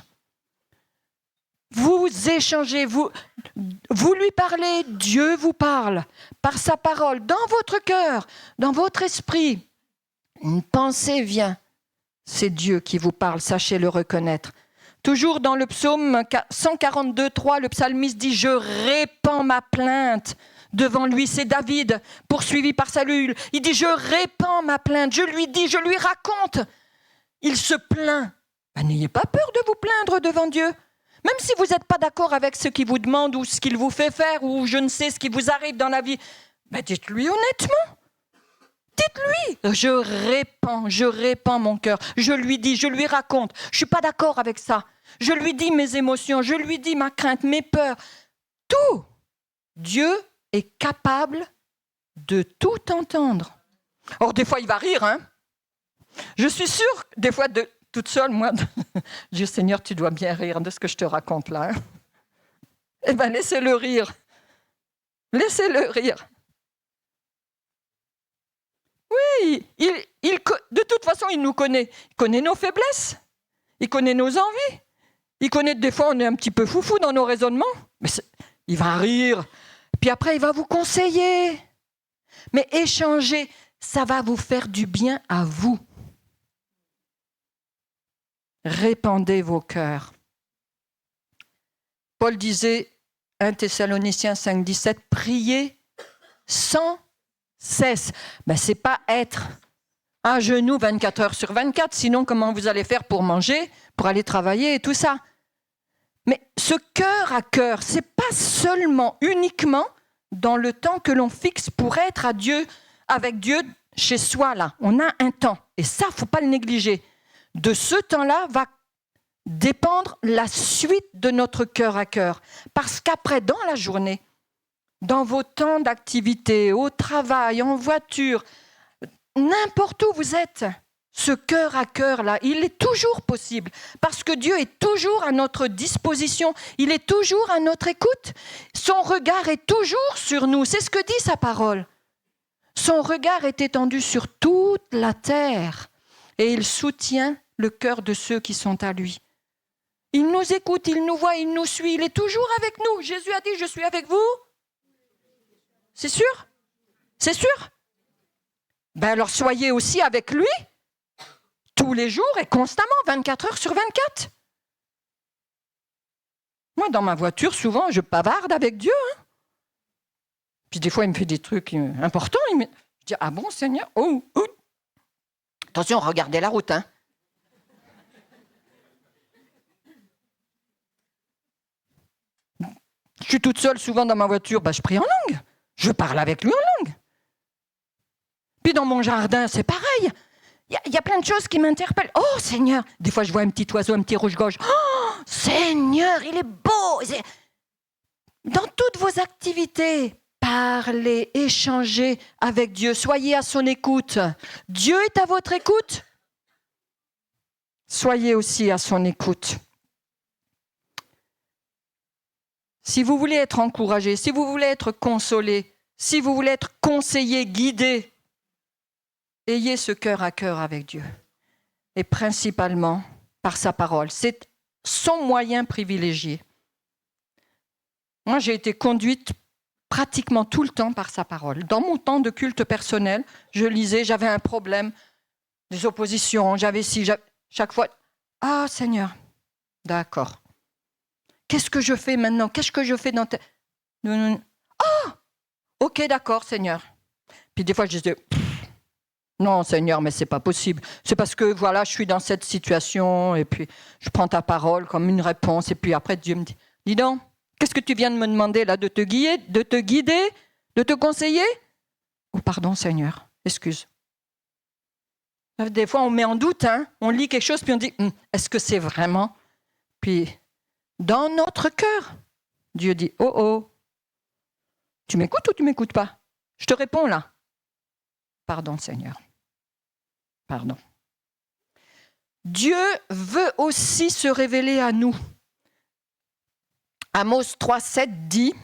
S6: Vous échangez, vous lui parlez, Dieu vous parle par sa parole, dans votre cœur, dans votre esprit. Une pensée vient, c'est Dieu qui vous parle, sachez le reconnaître. Toujours dans le psaume 142, 3, le psalmiste dit « Je répands ma plainte devant lui ». C'est David, poursuivi par Saül. Il dit « Je répands ma plainte ». Je lui dis, je lui raconte. Il se plaint. Ben, n'ayez pas peur de vous plaindre devant Dieu. Même si vous n'êtes pas d'accord avec ce qu'il vous demande ou ce qu'il vous fait faire ou je ne sais ce qui vous arrive dans la vie, ben dites-lui honnêtement. Dites-lui, je répands mon cœur. Je lui dis, je lui raconte. Je ne suis pas d'accord avec ça. Je lui dis mes émotions, je lui dis ma crainte, mes peurs. Tout. Dieu est capable de tout entendre. Or, des fois, il va rire. Hein. Je suis sûre, des fois, toute seule, moi, je dis, Seigneur, tu dois bien rire de ce que je te raconte là. Hein. Eh bien, laissez-le rire. Laissez-le rire. Oui, de toute façon, il nous connaît. Il connaît nos faiblesses. Il connaît nos envies. Il connaît des fois, on est un petit peu foufou dans nos raisonnements. Mais il va rire. Puis après, il va vous conseiller. Mais échanger, ça va vous faire du bien à vous. répandez vos cœurs. Paul disait, 1 Thessaloniciens 5, 17, priez sans cesse. Ce n'est pas être à genoux 24 heures sur 24, sinon comment vous allez faire pour manger, pour aller travailler et tout ça. Mais ce cœur à cœur, ce n'est pas seulement, uniquement dans le temps que l'on fixe pour être à Dieu, avec Dieu chez soi, là. On a un temps, et ça, il ne faut pas le négliger. De ce temps-là va dépendre la suite de notre cœur à cœur. Parce qu'après, dans la journée, dans vos temps d'activité, au travail, en voiture, n'importe où vous êtes, ce cœur à cœur-là, il est toujours possible. Parce que Dieu est toujours à notre disposition. Il est toujours à notre écoute. Son regard est toujours sur nous. C'est ce que dit sa parole. Son regard est étendu sur toute la terre. Et il soutient le cœur de ceux qui sont à lui. Il nous écoute, il nous voit, il nous suit. Il est toujours avec nous. Jésus a dit, je suis avec vous. C'est sûr? C'est sûr? Alors soyez aussi avec lui tous les jours et constamment, 24 heures sur 24. Moi, dans ma voiture, souvent, je bavarde avec Dieu. Puis des fois, il me fait des trucs importants. Je dis, ah bon, Seigneur? Oh. Attention, regardez la route. Je suis toute seule souvent dans ma voiture, je prie en langue. Je parle avec lui en langue. Puis dans mon jardin, c'est pareil. Il y a plein de choses qui m'interpellent. Oh Seigneur, des fois je vois un petit oiseau, un petit rouge-gorge. Oh Seigneur, il est beau. Dans toutes vos activités, parlez, échangez avec Dieu. Soyez à son écoute. Dieu est à votre écoute. Soyez aussi à son écoute. Si vous voulez être encouragé, si vous voulez être consolé, si vous voulez être conseillé, guidé, ayez ce cœur à cœur avec Dieu. Et principalement par sa parole. C'est son moyen privilégié. Moi, j'ai été conduite pratiquement tout le temps par sa parole. Dans mon temps de culte personnel, je lisais, j'avais un problème, des oppositions, chaque fois, ah Seigneur, d'accord. Qu'est-ce que je fais maintenant? Qu'est-ce que je fais dans ta... Oh, ok, d'accord, Seigneur. Puis des fois, je disais, non, Seigneur, mais c'est pas possible. C'est parce que, voilà, je suis dans cette situation, et puis je prends ta parole comme une réponse, et puis après, Dieu me dit, dis donc, qu'est-ce que tu viens de me demander là, de te guider, de te conseiller? Oh, pardon, Seigneur, excuse. Des fois, on met en doute, on lit quelque chose, puis on dit, est-ce que c'est vraiment? Puis, dans notre cœur, Dieu dit, oh, tu m'écoutes ou tu m'écoutes pas? Je te réponds là. Pardon, Seigneur. Pardon. Dieu veut aussi se révéler à nous. Amos 3,7 dit,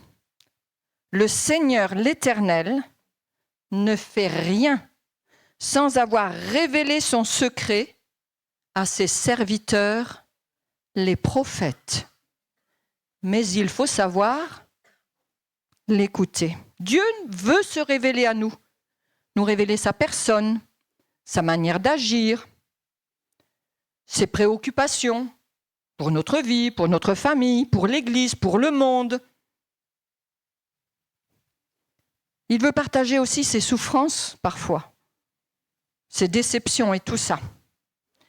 S6: le Seigneur l'Éternel ne fait rien sans avoir révélé son secret à ses serviteurs, les prophètes. Mais il faut savoir l'écouter. Dieu veut se révéler à nous révéler sa personne, sa manière d'agir, ses préoccupations pour notre vie, pour notre famille, pour l'Église, pour le monde. Il veut partager aussi ses souffrances parfois, ses déceptions et tout ça.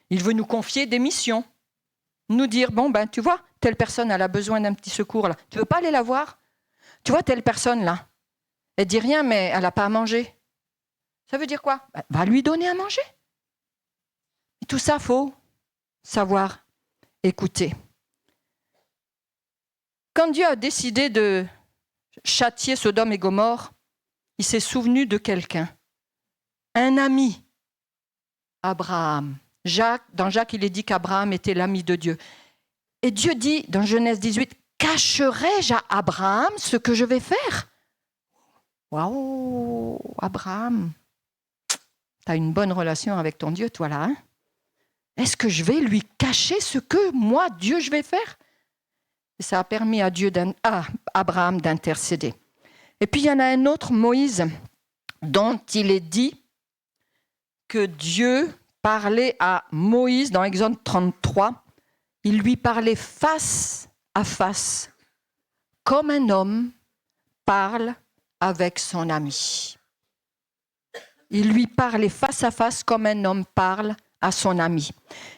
S6: Il veut nous confier des missions, nous dire, tu vois, telle personne, elle a besoin d'un petit secours là. Tu veux pas aller la voir? Tu vois, telle personne là, elle dit rien, mais elle n'a pas à manger. Ça veut dire quoi? Va lui donner à manger. Et tout ça, faut savoir écouter. Quand Dieu a décidé de châtier Sodome et Gomorrhe, il s'est souvenu de quelqu'un, un ami, Abraham. Dans Jacques, il est dit qu'Abraham était l'ami de Dieu. Et Dieu dit, dans Genèse 18, « Cacherai-je à Abraham ce que je vais faire ?» Waouh, Abraham, tu as une bonne relation avec ton Dieu, toi là. Est-ce que je vais lui cacher ce que moi, Dieu, je vais faire? Et ça a permis à Abraham d'intercéder. Et puis il y en a un autre, Moïse, dont il est dit que Dieu parlait à Moïse dans Exode 33 Il lui parlait face à face, comme un homme parle avec son ami. Il lui parlait face à face comme un homme parle à son ami.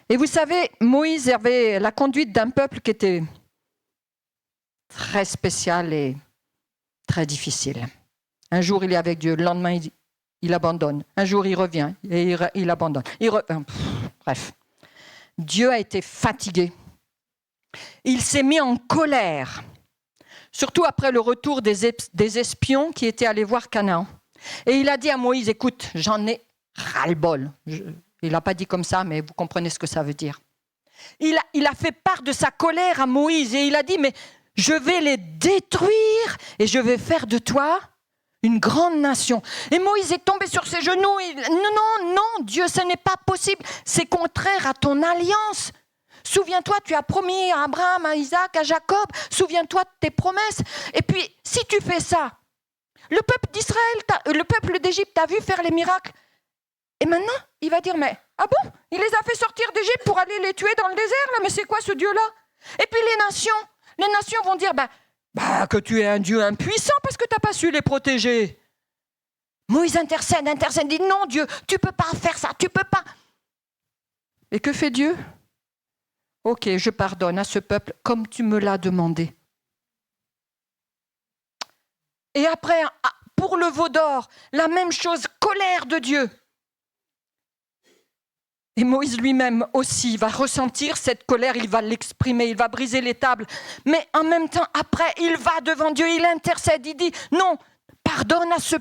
S6: Et vous savez, Moïse avait la conduite d'un peuple qui était très spécial et très difficile. Un jour, il est avec Dieu, le lendemain, il abandonne. Un jour, il revient et il abandonne. Bref. Dieu a été fatigué. Il s'est mis en colère, surtout après le retour des espions qui étaient allés voir Canaan. Et il a dit à Moïse, écoute, j'en ai ras-le-bol. Il n'a pas dit comme ça, mais vous comprenez ce que ça veut dire. Il a fait part de sa colère à Moïse et il a dit, mais je vais les détruire et je vais faire de toi une grande nation. Et Moïse est tombé sur ses genoux. Non, Dieu, ce n'est pas possible. C'est contraire à ton alliance. Souviens-toi, tu as promis à Abraham, à Isaac, à Jacob. Souviens-toi de tes promesses. Et puis, si tu fais ça, le peuple d'Israël, le peuple d'Égypte t'a vu faire les miracles. Et maintenant, il va dire, mais ah bon, il les a fait sortir d'Égypte pour aller les tuer dans le désert, là, mais c'est quoi ce Dieu-là? Et puis les nations vont dire, que tu es un Dieu impuissant parce que tu n'as pas su les protéger. Moïse intercède, dit, non Dieu, tu ne peux pas faire ça, tu ne peux pas. Et que fait Dieu? Ok, je pardonne à ce peuple comme tu me l'as demandé. Et après, pour le veau d'or, la même chose, colère de Dieu. Et Moïse lui-même aussi va ressentir cette colère, il va l'exprimer, il va briser les tables. Mais en même temps, après, il va devant Dieu, il intercède, il dit, non, pardonne à ce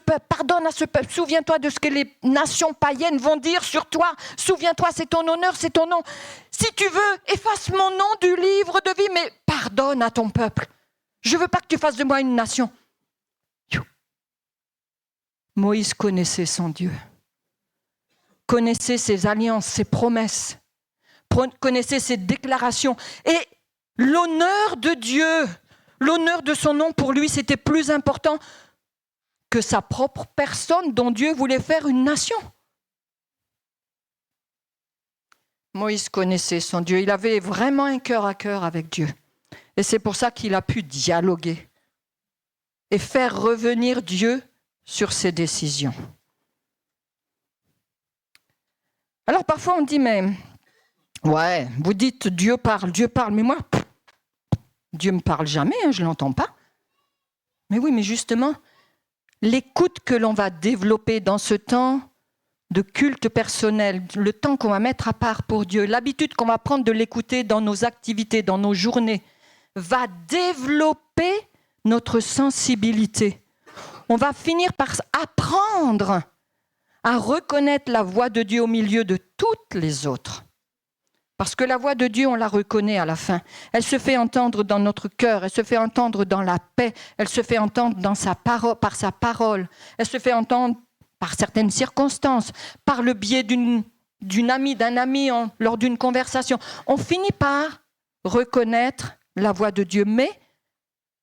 S6: peuple, souviens-toi de ce que les nations païennes vont dire sur toi, souviens-toi, c'est ton honneur, c'est ton nom. Si tu veux, efface mon nom du livre de vie, mais pardonne à ton peuple. Je ne veux pas que tu fasses de moi une nation. Moïse connaissait son Dieu, connaissait ses alliances, ses promesses, connaissait ses déclarations. Et l'honneur de Dieu, l'honneur de son nom, pour lui, c'était plus important que sa propre personne dont Dieu voulait faire une nation. Moïse connaissait son Dieu, il avait vraiment un cœur à cœur avec Dieu. Et c'est pour ça qu'il a pu dialoguer et faire revenir Dieu sur ses décisions. Alors parfois on dit, mais ouais, vous dites Dieu parle, mais moi, Dieu ne me parle jamais, je ne l'entends pas. Mais oui, mais justement, l'écoute que l'on va développer dans ce temps de culte personnel, le temps qu'on va mettre à part pour Dieu, l'habitude qu'on va prendre de l'écouter dans nos activités, dans nos journées, va développer notre sensibilité. On va finir par apprendre à reconnaître la voix de Dieu au milieu de toutes les autres. Parce que la voix de Dieu, on la reconnaît à la fin. Elle se fait entendre dans notre cœur, elle se fait entendre dans la paix, elle se fait entendre dans par sa parole, elle se fait entendre par certaines circonstances, par le biais d'un ami lors d'une conversation. On finit par reconnaître la voix de Dieu, mais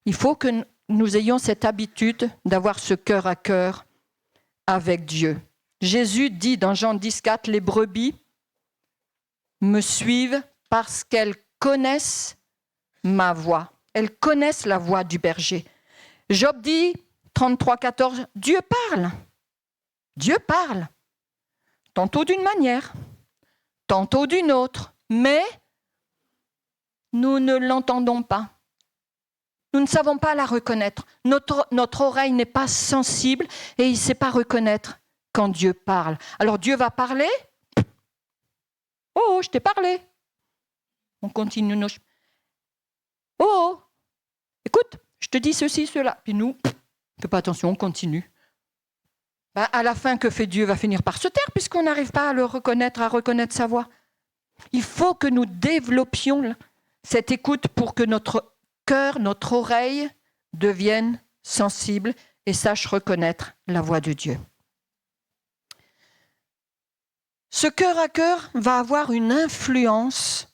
S6: il faut que nous ayons cette habitude d'avoir ce cœur à cœur avec Dieu. Jésus dit dans Jean 10,4, les brebis me suivent parce qu'elles connaissent ma voix. Elles connaissent la voix du berger. Job dit, 33,14, Dieu parle. Dieu parle. Tantôt d'une manière, tantôt d'une autre, mais nous ne l'entendons pas. Nous ne savons pas la reconnaître. Notre oreille n'est pas sensible et il ne sait pas reconnaître quand Dieu parle. Alors Dieu va parler. Oh, je t'ai parlé. On continue nos... Oh, écoute, je te dis ceci, cela. Puis nous, on ne fait pas attention, on continue. À la fin, que fait Dieu? Va finir par se taire puisqu'on n'arrive pas à le reconnaître, à reconnaître sa voix. Il faut que nous développions cette écoute pour que notre cœur, notre oreille devienne sensible et sache reconnaître la voix de Dieu. Ce cœur à cœur va avoir une influence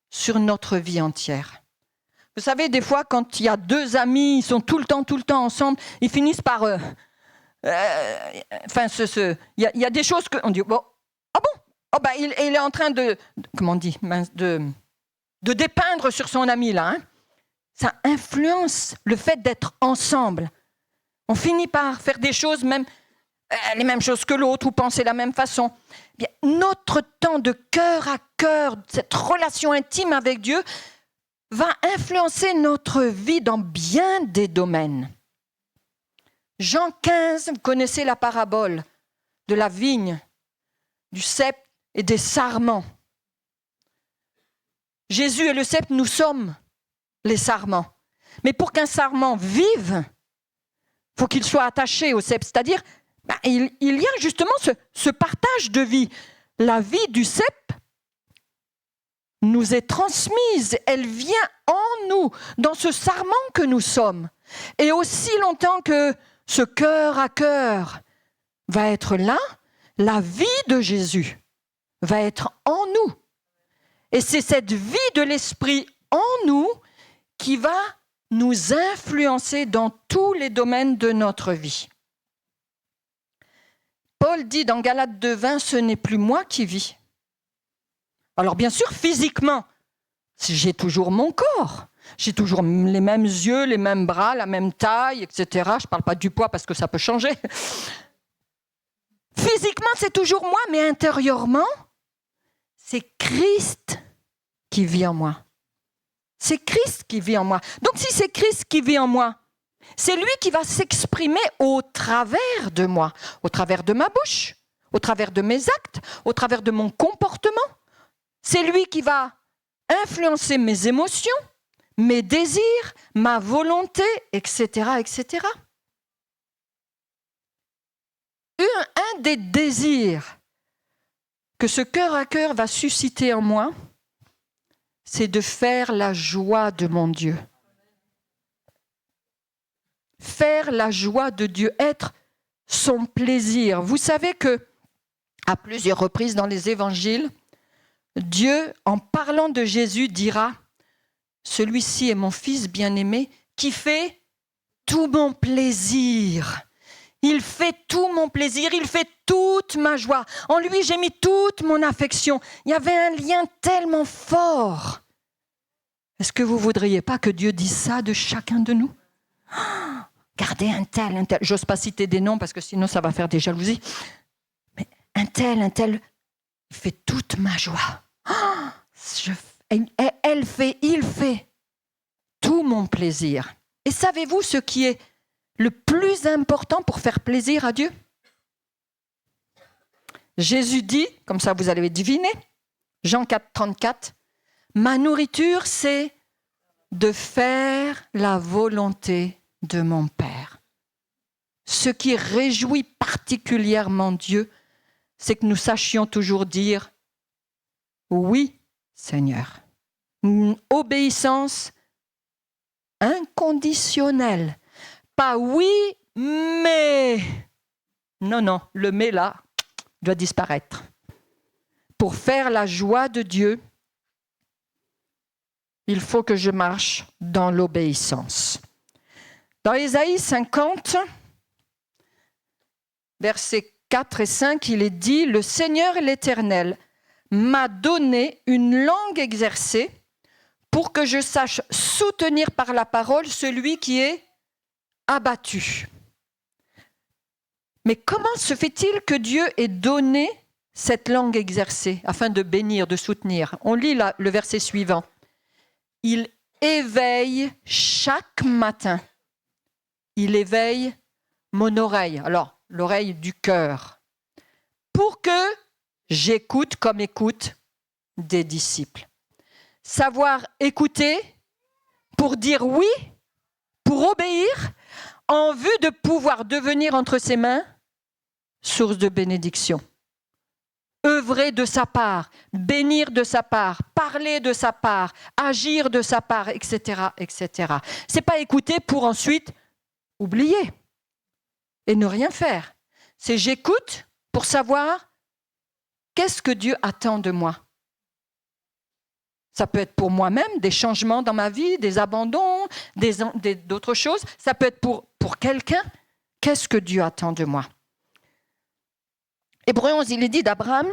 S6: sur notre vie entière. Vous savez, des fois, quand il y a deux amis, ils sont tout le temps ensemble, ils finissent par... il y a des choses qu'on dit... Bon, ah bon? Oh ben, il est en train de... Comment on dit? de dépeindre sur son ami là, hein. Ça influence le fait d'être ensemble. On finit par faire des choses, même les mêmes choses que l'autre, ou penser de la même façon. Bien, notre temps de cœur à cœur, cette relation intime avec Dieu, va influencer notre vie dans bien des domaines. Jean 15, vous connaissez la parabole de la vigne, du cep et des sarments. Jésus et le cep, nous sommes les sarments. Mais pour qu'un sarment vive, il faut qu'il soit attaché au cep. C'est-à-dire, il y a justement ce partage de vie. La vie du cep nous est transmise. Elle vient en nous, dans ce sarment que nous sommes. Et aussi longtemps que ce cœur à cœur va être là, la vie de Jésus va être en nous. Et c'est cette vie de l'esprit en nous qui va nous influencer dans tous les domaines de notre vie. Paul dit dans Galates 2:20, ce n'est plus moi qui vis. Alors bien sûr, physiquement, j'ai toujours mon corps. J'ai toujours les mêmes yeux, les mêmes bras, la même taille, etc. Je ne parle pas du poids parce que ça peut changer. Physiquement, c'est toujours moi, mais intérieurement, c'est Christ qui vit en moi. C'est Christ qui vit en moi. Donc si c'est Christ qui vit en moi, c'est lui qui va s'exprimer au travers de moi, au travers de ma bouche, au travers de mes actes, au travers de mon comportement. C'est lui qui va influencer mes émotions, mes désirs, ma volonté, etc., etc. Un des désirs que ce cœur à cœur va susciter en moi, c'est de faire la joie de mon Dieu. Faire la joie de Dieu, être son plaisir. Vous savez que, à plusieurs reprises dans les évangiles, Dieu, en parlant de Jésus, dira « Celui-ci est mon fils bien-aimé qui fait tout mon plaisir. Il fait tout mon plaisir, il fait toute ma joie. En lui, j'ai mis toute mon affection. » Il y avait un lien tellement fort. Est-ce que vous ne voudriez pas que Dieu dise ça de chacun de nous ? Gardez un tel. J'ose pas citer des noms parce que sinon ça va faire des jalousies. Mais un tel, il fait toute ma joie. Il fait tout mon plaisir. Et savez-vous ce qui est le plus important pour faire plaisir à Dieu ? Jésus dit, comme ça vous allez deviner, Jean 4:34, ma nourriture c'est de faire la volonté de mon Père. Ce qui réjouit particulièrement Dieu, c'est que nous sachions toujours dire oui, Seigneur. Une obéissance inconditionnelle. Pas oui, mais. Non, le mais là doit disparaître. Pour faire la joie de Dieu, il faut que je marche dans l'obéissance. Dans Ésaïe 50, versets 4 et 5, il est dit « Le Seigneur l'Éternel m'a donné une langue exercée pour que je sache soutenir par la parole celui qui est abattu. » Mais comment se fait-il que Dieu ait donné cette langue exercée afin de bénir, de soutenir ? On lit le verset suivant. « Il éveille chaque matin. Il éveille mon oreille. » Alors, l'oreille du cœur. Pour que j'écoute comme écoute des disciples. Savoir écouter pour dire oui, pour obéir, en vue de pouvoir devenir entre ses mains source de bénédiction. Œuvrer de sa part, bénir de sa part, parler de sa part, agir de sa part, etc., etc. C'est pas écouter pour ensuite oublier et ne rien faire. C'est j'écoute pour savoir qu'est-ce que Dieu attend de moi. Ça peut être pour moi-même, des changements dans ma vie, des abandons, d'autres choses. Ça peut être pour quelqu'un. Qu'est-ce que Dieu attend de moi ? Hébreux 11, il est dit d'Abraham,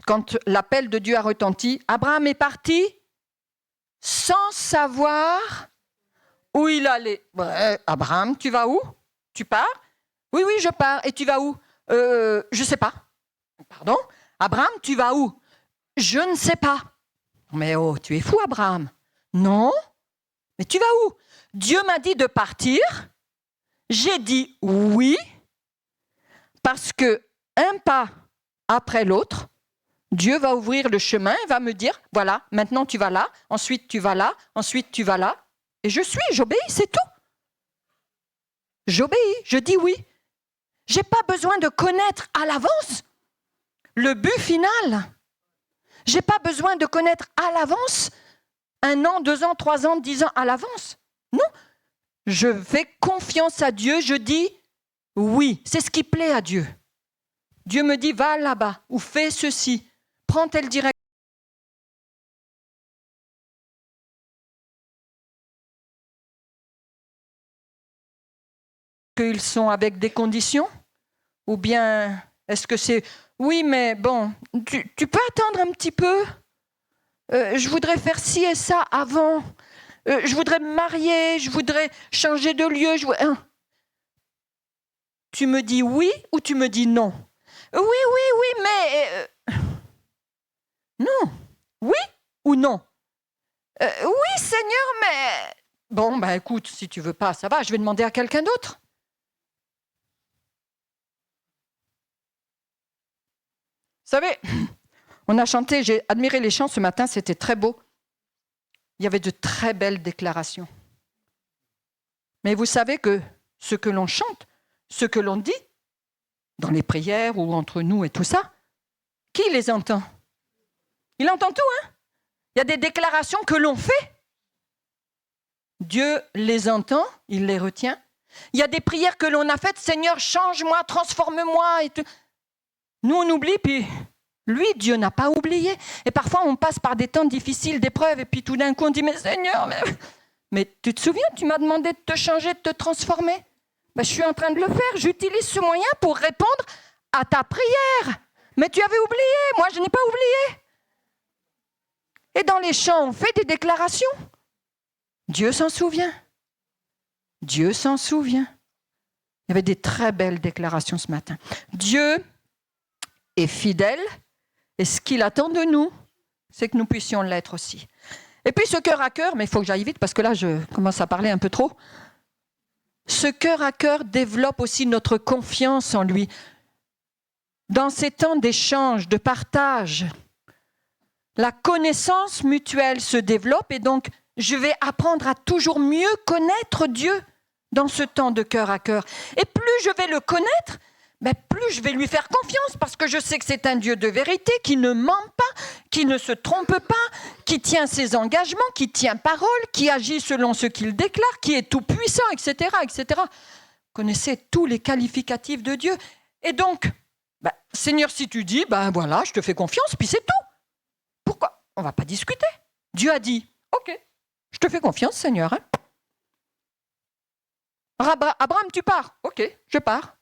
S6: quand l'appel de Dieu a retenti, Abraham est parti sans savoir où il allait. Abraham, tu vas où? Tu pars? Oui, je pars. Et tu vas où? Je ne sais pas. Pardon? Abraham, tu vas où? Je ne sais pas. Mais oh, tu es fou, Abraham. Non? Mais tu vas où? Dieu m'a dit de partir. J'ai dit oui, parce que un pas après l'autre, Dieu va ouvrir le chemin et va me dire, voilà, maintenant tu vas là, ensuite tu vas là, ensuite tu vas là. Et j'obéis, c'est tout. J'obéis, je dis oui. Je n'ai pas besoin de connaître à l'avance le but final. Je n'ai pas besoin de connaître à l'avance 1 an, 2 ans, 3 ans, 10 ans à l'avance. Non, je fais confiance à Dieu, je dis oui. C'est ce qui plaît à Dieu. Dieu me dit, va là-bas ou fais ceci, prends telle direction. Qu'ils sont avec des conditions? Ou bien est-ce que c'est oui, mais bon, tu peux attendre un petit peu? Je voudrais faire ci et ça avant. Je voudrais me marier, je voudrais changer de lieu. Tu me dis oui ou tu me dis non? Oui, mais... Non. Oui ou non? Oui, Seigneur, mais... Bon, ben écoute, si tu veux pas, ça va, je vais demander à quelqu'un d'autre. Vous savez, on a chanté, j'ai admiré les chants ce matin, c'était très beau. Il y avait de très belles déclarations. Mais vous savez que ce que l'on chante, ce que l'on dit, dans les prières ou entre nous et tout ça, qui les entend? Il entend tout, hein? Il y a des déclarations que l'on fait. Dieu les entend, il les retient. Il y a des prières que l'on a faites, Seigneur, change-moi, transforme-moi. Et tout. Nous, on oublie, puis lui, Dieu n'a pas oublié. Et parfois, on passe par des temps difficiles, d'épreuves, et puis tout d'un coup, on dit, mais Seigneur, mais tu te souviens, tu m'as demandé de te changer, de te transformer? Ben, je suis en train de le faire. J'utilise ce moyen pour répondre à ta prière. Mais tu avais oublié, moi, je n'ai pas oublié. Et dans les chants, on fait des déclarations. Dieu s'en souvient. Dieu s'en souvient. Il y avait des très belles déclarations ce matin. Dieu est fidèle et ce qu'il attend de nous, c'est que nous puissions l'être aussi. Et puis ce cœur à cœur, mais il faut que j'aille vite parce que là je commence à parler un peu trop. Ce cœur à cœur développe aussi notre confiance en lui. Dans ces temps d'échange, de partage, la connaissance mutuelle se développe et donc je vais apprendre à toujours mieux connaître Dieu dans ce temps de cœur à cœur. Et plus je vais le connaître, plus je vais lui faire confiance parce que je sais que c'est un Dieu de vérité qui ne ment pas, qui ne se trompe pas, qui tient ses engagements, qui tient parole, qui agit selon ce qu'il déclare, qui est tout puissant, etc., etc. Vous connaissez tous les qualificatifs de Dieu. Et donc, Seigneur, si tu dis, voilà, je te fais confiance, puis c'est tout. Pourquoi? On ne va pas discuter. Dieu a dit, ok, je te fais confiance, Seigneur. Hein? Abraham, tu pars. Ok, je pars.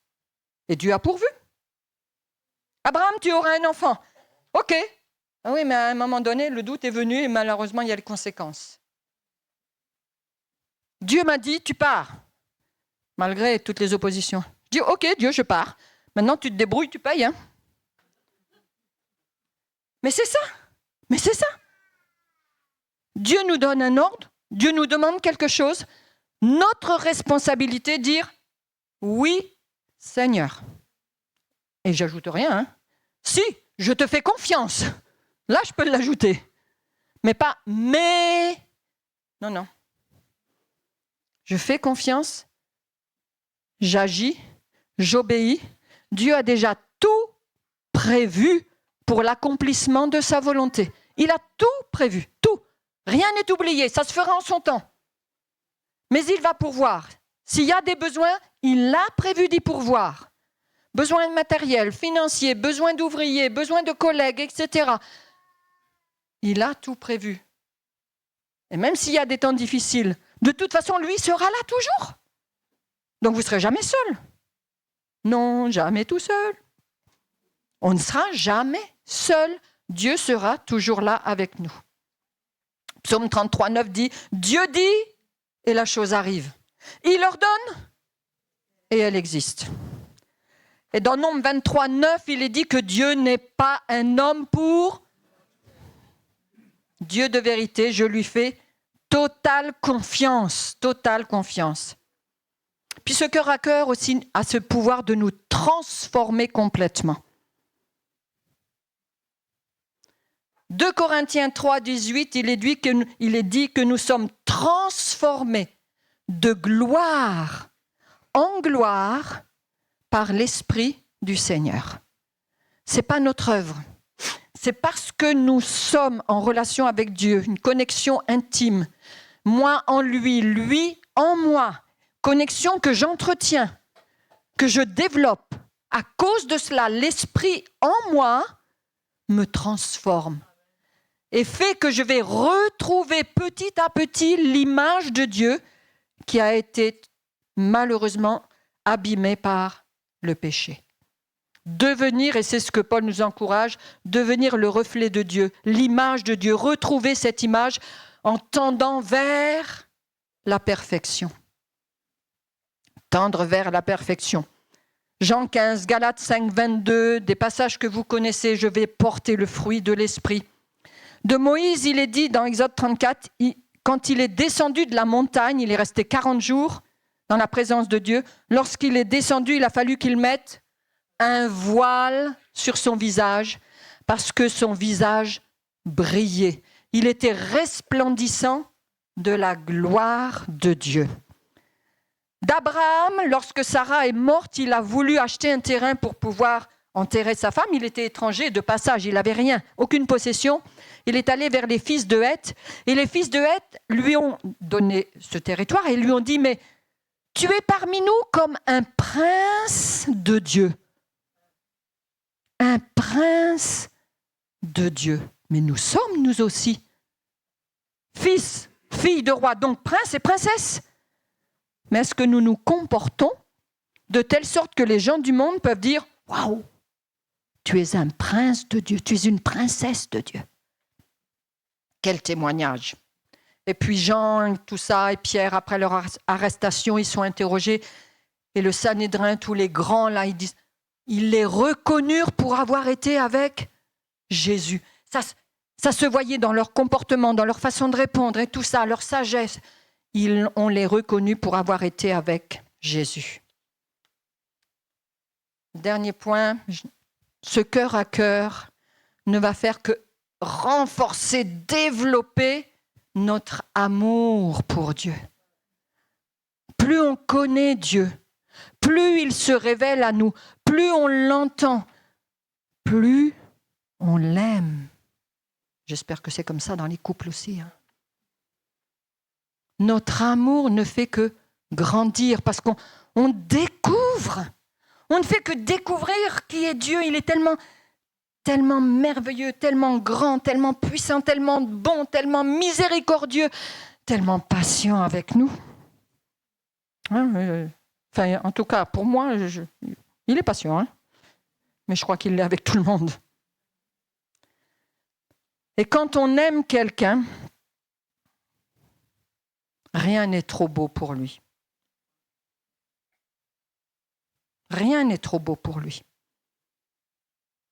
S6: Et Dieu a pourvu. Abraham, tu auras un enfant. Ok. Ah oui, mais à un moment donné, le doute est venu et malheureusement, il y a les conséquences. Dieu m'a dit, tu pars. Malgré toutes les oppositions. Je dis, ok, Dieu, je pars. Maintenant, tu te débrouilles, tu payes. Hein? Mais c'est ça. Mais c'est ça. Dieu nous donne un ordre. Dieu nous demande quelque chose. Notre responsabilité, dire, oui, Seigneur. Et j'ajoute rien. Hein. Si, je te fais confiance. Là, je peux l'ajouter. Mais pas mais. Non, non. Je fais confiance. J'agis. J'obéis. Dieu a déjà tout prévu pour l'accomplissement de sa volonté. Il a tout prévu. Tout. Rien n'est oublié. Ça se fera en son temps. Mais il va pourvoir. S'il y a des besoins, il a prévu d'y pourvoir. Besoin de matériel, financier, besoin d'ouvriers, besoin de collègues, etc. Il a tout prévu. Et même s'il y a des temps difficiles, de toute façon, lui sera là toujours. Donc vous ne serez jamais seul. Non, jamais tout seul. On ne sera jamais seul. Dieu sera toujours là avec nous. Psaume 33, 9 dit, Dieu dit et la chose arrive. Il ordonne et elle existe. Et dans Nombre 23, 9, il est dit que Dieu n'est pas un homme pour Dieu de vérité, je lui fais totale confiance, totale confiance. Puis ce cœur à cœur aussi a ce pouvoir de nous transformer complètement. 2 Corinthiens 3, 18, il est dit que nous sommes transformés de gloire en gloire par l'Esprit du Seigneur. Ce n'est pas notre œuvre. C'est parce que nous sommes en relation avec Dieu, une connexion intime. Moi en lui, lui en moi. Connexion que j'entretiens, que je développe. À cause de cela, l'Esprit en moi me transforme et fait que je vais retrouver petit à petit l'image de Dieu qui a été malheureusement abîmée par le péché. Devenir, et c'est ce que Paul nous encourage, devenir le reflet de Dieu, l'image de Dieu, retrouver cette image en tendant vers la perfection. Tendre vers la perfection. Jean 15, Galates 5, 22, des passages que vous connaissez, je vais porter le fruit de l'Esprit. De Moïse, il est dit dans Exode 34, quand il est descendu de la montagne, il est resté 40 jours dans la présence de Dieu. Lorsqu'il est descendu, il a fallu qu'il mette un voile sur son visage parce que son visage brillait. Il était resplendissant de la gloire de Dieu. D'Abraham, lorsque Sarah est morte, il a voulu acheter un terrain pour pouvoir enterrer sa femme. Il était étranger de passage, il n'avait rien, aucune possession. Il est allé vers les fils de Heth et les fils de Heth lui ont donné ce territoire et lui ont dit « Mais tu es parmi nous comme un prince de Dieu. » Un prince de Dieu. Mais nous sommes, nous aussi, fils, filles de roi, donc prince et princesse. Mais est-ce que nous nous comportons de telle sorte que les gens du monde peuvent dire « Waouh, tu es un prince de Dieu, tu es une princesse de Dieu. » Quel témoignage. Et puis Jean, tout ça, et Pierre, après leur arrestation, ils sont interrogés. Et le Sanhédrin, tous les grands, là, ils disent ils les reconnurent pour avoir été avec Jésus. Ça se voyait dans leur comportement, dans leur façon de répondre et tout ça, leur sagesse. On les reconnut pour avoir été avec Jésus. Dernier point, ce cœur à cœur ne va faire que renforcer, développer notre amour pour Dieu. Plus on connaît Dieu, plus il se révèle à nous, plus on l'entend, plus on l'aime. J'espère que c'est comme ça dans les couples aussi. Notre amour ne fait que grandir parce qu'on découvre. On ne fait que découvrir qui est Dieu. Il est tellement merveilleux, tellement grand, tellement puissant, tellement bon, tellement miséricordieux, tellement patient avec nous. Enfin, en tout cas, pour moi, il est patient, mais je crois qu'il l'est avec tout le monde. Et quand on aime quelqu'un, rien n'est trop beau pour lui. Rien n'est trop beau pour lui.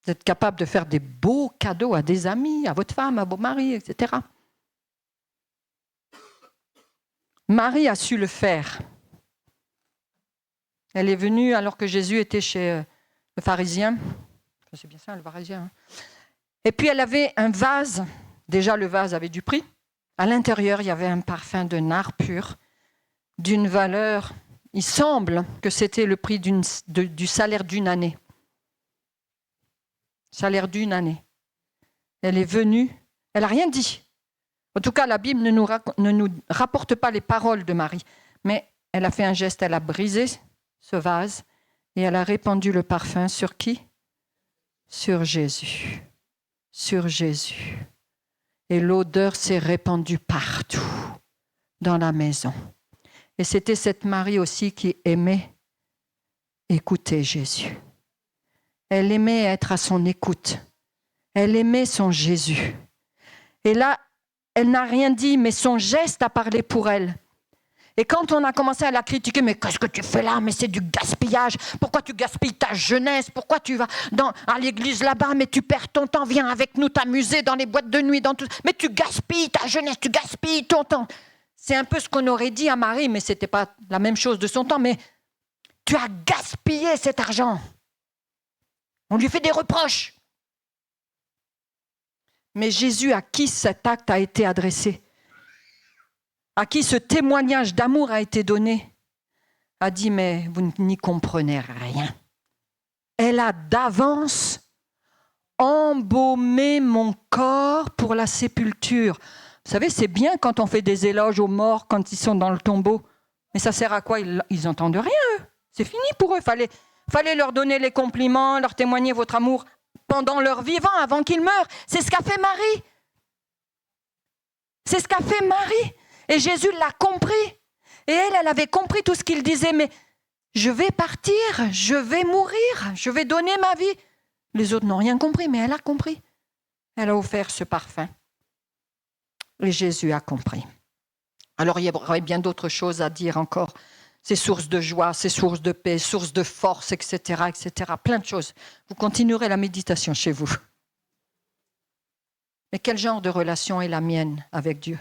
S6: Vous êtes capable de faire des beaux cadeaux à des amis, à votre femme, à vos maris, etc. Marie a su le faire. Elle est venue alors que Jésus était chez le pharisien. C'est bien ça, le pharisien. Et puis elle avait un vase. Déjà, le vase avait du prix. À l'intérieur, il y avait un parfum de nard pur, d'une valeur. Il semble que c'était le prix du salaire d'une année. Salaire d'une année. Elle est venue, elle n'a rien dit. En tout cas, la Bible ne nous rapporte pas les paroles de Marie. Mais elle a fait un geste, elle a brisé ce vase et elle a répandu le parfum sur qui ? Sur Jésus. Sur Jésus. Et l'odeur s'est répandue partout dans la maison. Et c'était cette Marie aussi qui aimait écouter Jésus. Elle aimait être à son écoute. Elle aimait son Jésus. Et là, elle n'a rien dit, mais son geste a parlé pour elle. Et quand on a commencé à la critiquer, mais qu'est-ce que tu fais là? Mais c'est du gaspillage. Pourquoi tu gaspilles ta jeunesse? Pourquoi tu vas à l'église là-bas? Mais tu perds ton temps. Viens avec nous t'amuser dans les boîtes de nuit. Mais tu gaspilles ta jeunesse, tu gaspilles ton temps. C'est un peu ce qu'on aurait dit à Marie, mais ce n'était pas la même chose de son temps. Mais tu as gaspillé cet argent. On lui fait des reproches. Mais Jésus, à qui cet acte a été adressé, à qui ce témoignage d'amour a été donné, a dit, mais vous n'y comprenez rien. Elle a d'avance embaumé mon corps pour la sépulture. Vous savez, c'est bien quand on fait des éloges aux morts, quand ils sont dans le tombeau. Mais ça sert à quoi? Ils n'entendent rien, eux. C'est fini pour eux. Fallait leur donner les compliments, leur témoigner votre amour pendant leur vivant, avant qu'ils meurent. C'est ce qu'a fait Marie. C'est ce qu'a fait Marie. Et Jésus l'a compris. Et elle avait compris tout ce qu'il disait. Mais je vais partir, je vais mourir, je vais donner ma vie. Les autres n'ont rien compris, mais elle a compris. Elle a offert ce parfum. Et Jésus a compris. Alors il y aurait bien d'autres choses à dire encore. C'est source de joie, c'est source de paix, source de force, etc., etc. Plein de choses. Vous continuerez la méditation chez vous. Mais quel genre de relation est la mienne avec Dieu?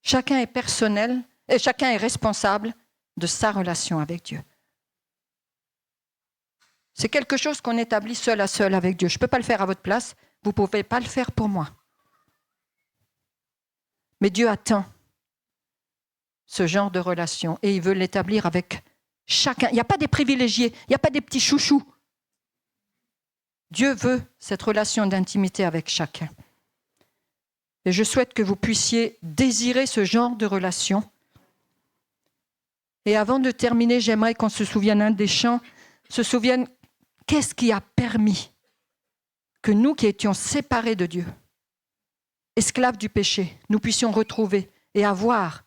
S6: Chacun est personnel et chacun est responsable de sa relation avec Dieu. C'est quelque chose qu'on établit seul à seul avec Dieu. Je ne peux pas le faire à votre place, vous ne pouvez pas le faire pour moi. Mais Dieu attend ce genre de relation et il veut l'établir avec chacun. Il n'y a pas des privilégiés, il n'y a pas des petits chouchous. Dieu veut cette relation d'intimité avec chacun. Et je souhaite que vous puissiez désirer ce genre de relation. Et avant de terminer, j'aimerais qu'on se souvienne un des chants, se souvienne qu'est-ce qui a permis que nous qui étions séparés de Dieu, esclaves du péché, nous puissions retrouver et avoir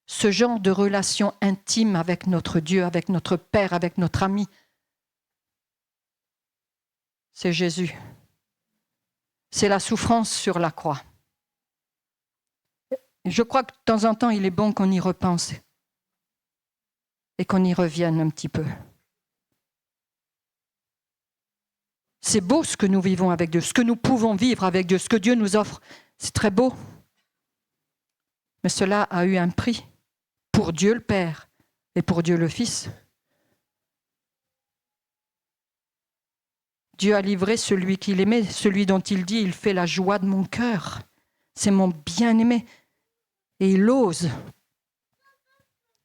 S6: ce genre de relation intime avec notre Dieu, avec notre Père, avec notre ami. C'est Jésus. C'est la souffrance sur la croix. Je crois que de temps en temps, il est bon qu'on y repense et qu'on y revienne un petit peu. C'est beau ce que nous vivons avec Dieu, ce que nous pouvons vivre avec Dieu, ce que Dieu nous offre. C'est très beau. Mais cela a eu un prix pour Dieu le Père et pour Dieu le Fils. Dieu a livré celui qu'il aimait, celui dont il dit « Il fait la joie de mon cœur ». C'est mon bien-aimé. Et il ose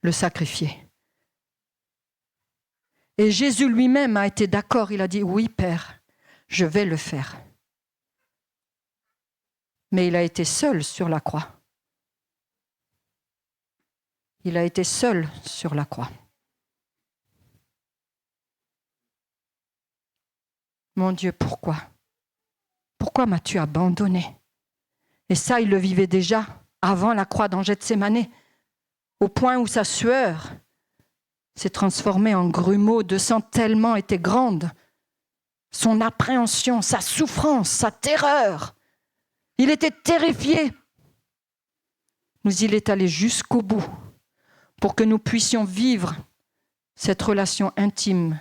S6: le sacrifier. Et Jésus lui-même a été d'accord. Il a dit « Oui, Père, je vais le faire ». Mais il a été seul sur la croix. Il a été seul sur la croix. Mon Dieu, pourquoi? Pourquoi m'as-tu abandonné? Et ça, il le vivait déjà avant la croix dans Gethsémanée, au point où sa sueur s'est transformée en grumeaux de sang tellement était grande. Son appréhension, sa souffrance, sa terreur. Il était terrifié. Mais il est allé jusqu'au bout pour que nous puissions vivre cette relation intime,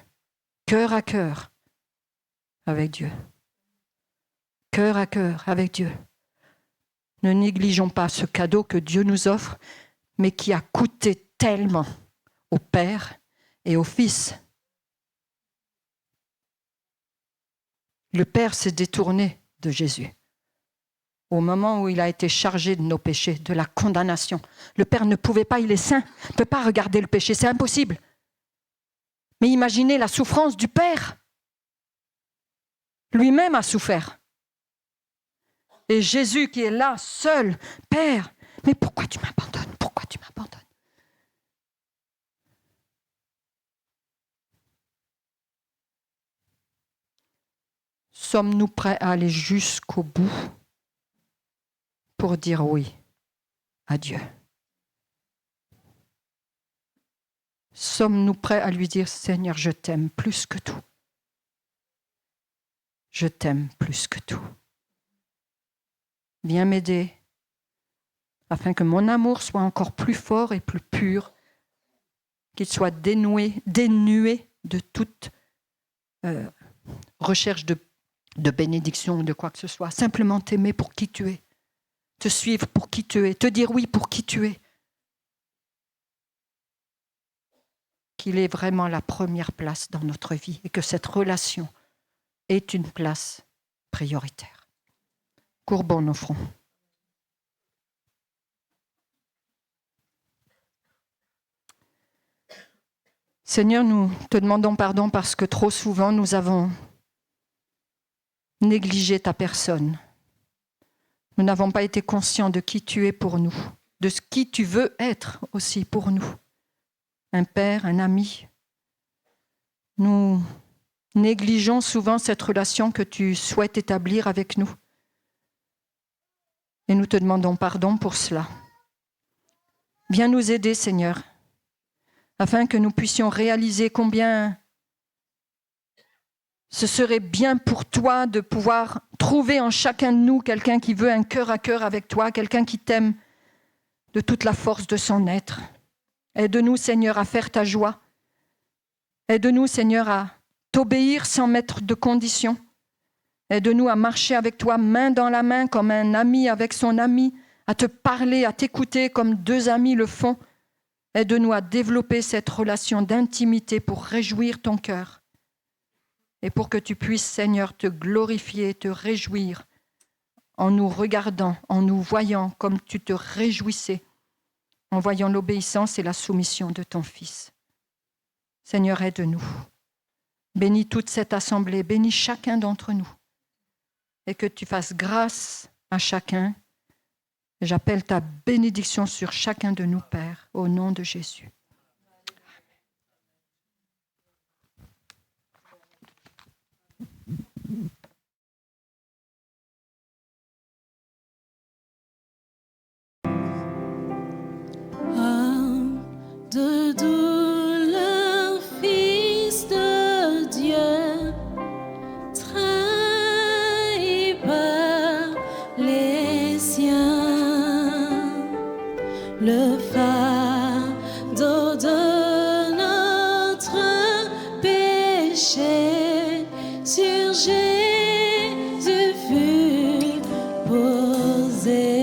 S6: cœur à cœur, avec Dieu. Cœur à cœur avec Dieu. Ne négligeons pas ce cadeau que Dieu nous offre, mais qui a coûté tellement au Père et au Fils. Le Père s'est détourné de Jésus. Au moment où il a été chargé de nos péchés, de la condamnation. Le Père ne pouvait pas, il est saint, ne peut pas regarder le péché, c'est impossible. Mais imaginez la souffrance du Père. Lui-même a souffert. Et Jésus qui est là, seul, Père, mais pourquoi tu m'abandonnes? Pourquoi tu m'abandonnes? Sommes-nous prêts à aller jusqu'au bout pour dire oui à Dieu? Sommes-nous prêts à lui dire, Seigneur, je t'aime plus que tout. Je t'aime plus que tout. Viens m'aider afin que mon amour soit encore plus fort et plus pur, qu'il soit dénué de toute recherche de bénédiction ou de quoi que ce soit. Simplement t'aimer pour qui tu es, te suivre pour qui tu es, te dire oui pour qui tu es. Qu'il ait vraiment la première place dans notre vie et que cette relation est une place prioritaire. Courbons nos fronts. Seigneur, nous te demandons pardon parce que trop souvent nous avons négligé ta personne. Nous n'avons pas été conscients de qui tu es pour nous, de ce qui tu veux être aussi pour nous. Un père, un ami. Nous négligeons souvent cette relation que tu souhaites établir avec nous. Et nous te demandons pardon pour cela. Viens nous aider, Seigneur, afin que nous puissions réaliser combien ce serait bien pour toi de pouvoir trouver en chacun de nous quelqu'un qui veut un cœur à cœur avec toi, quelqu'un qui t'aime de toute la force de son être. Aide-nous, Seigneur, à faire ta joie. Aide-nous, Seigneur, à t'obéir sans mettre de conditions. Aide-nous à marcher avec toi main dans la main comme un ami avec son ami, à te parler, à t'écouter comme deux amis le font. Aide-nous à développer cette relation d'intimité pour réjouir ton cœur et pour que tu puisses, Seigneur, te glorifier, te réjouir en nous regardant, en nous voyant comme tu te réjouissais, en voyant l'obéissance et la soumission de ton Fils. Seigneur, aide-nous. Bénis toute cette assemblée, bénis chacun d'entre nous et que tu fasses grâce à chacun. J'appelle ta bénédiction sur chacun de nous, Père, au nom de Jésus.
S4: De douleur, Fils de Dieu, trahi par les siens, le fardeau de notre péché sur Jésus fut posé.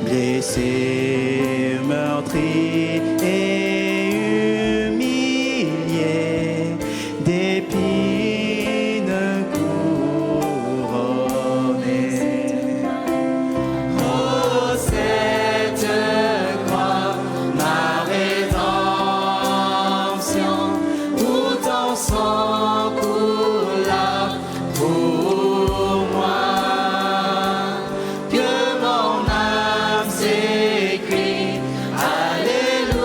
S1: Blessé, meurtri et humilié, d'épines couronnées. Oh, cette croix, ma rédemption, où ton sang coula pour moi. Que mon âme s'écrie, Alléluia.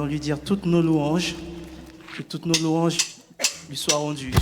S1: lui dire toutes nos louanges, que toutes nos louanges lui soient rendues.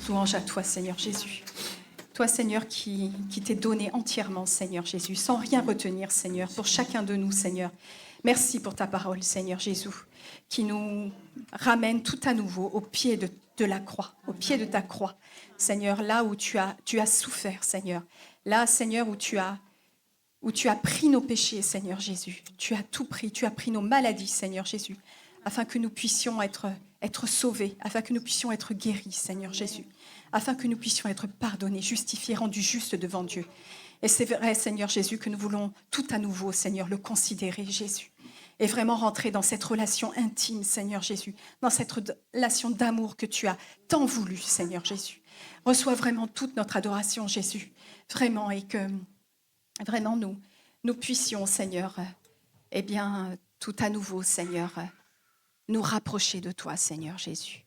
S7: louange à toi, Seigneur Jésus. Toi, Seigneur, qui t'es donné entièrement, Seigneur Jésus, sans rien retenir, Seigneur, pour chacun de nous, Seigneur. Merci pour ta parole, Seigneur Jésus, qui nous ramène tout à nouveau au pied de la croix, au pied de ta croix. Seigneur, là où tu as souffert, Seigneur, Là, Seigneur, où tu as pris nos péchés, Seigneur Jésus. Tu as tout pris, tu as pris nos maladies, Seigneur Jésus, afin que nous puissions être sauvés, afin que nous puissions être guéris, Seigneur Jésus, afin que nous puissions être pardonnés, justifiés, rendus justes devant Dieu. Et c'est vrai, Seigneur Jésus, que nous voulons tout à nouveau, Seigneur, le considérer, Jésus, et vraiment rentrer dans cette relation intime, Seigneur Jésus, dans cette relation d'amour que tu as tant voulu, Seigneur Jésus. Reçois vraiment toute notre adoration, Jésus, vraiment, et que vraiment nous puissions, Seigneur, eh bien, tout à nouveau, Seigneur, nous rapprocher de toi, Seigneur Jésus.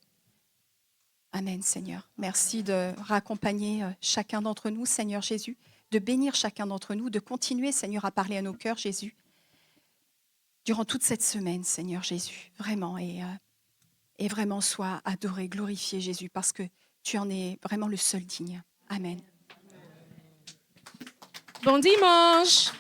S7: Amen, Seigneur. Merci de raccompagner chacun d'entre nous, Seigneur Jésus, de bénir chacun d'entre nous, de continuer, Seigneur, à parler à nos cœurs, Jésus, durant toute cette semaine, Seigneur Jésus, vraiment, et vraiment sois adoré, glorifié, Jésus, parce que tu en es vraiment le seul digne. Amen.
S3: Bon dimanche.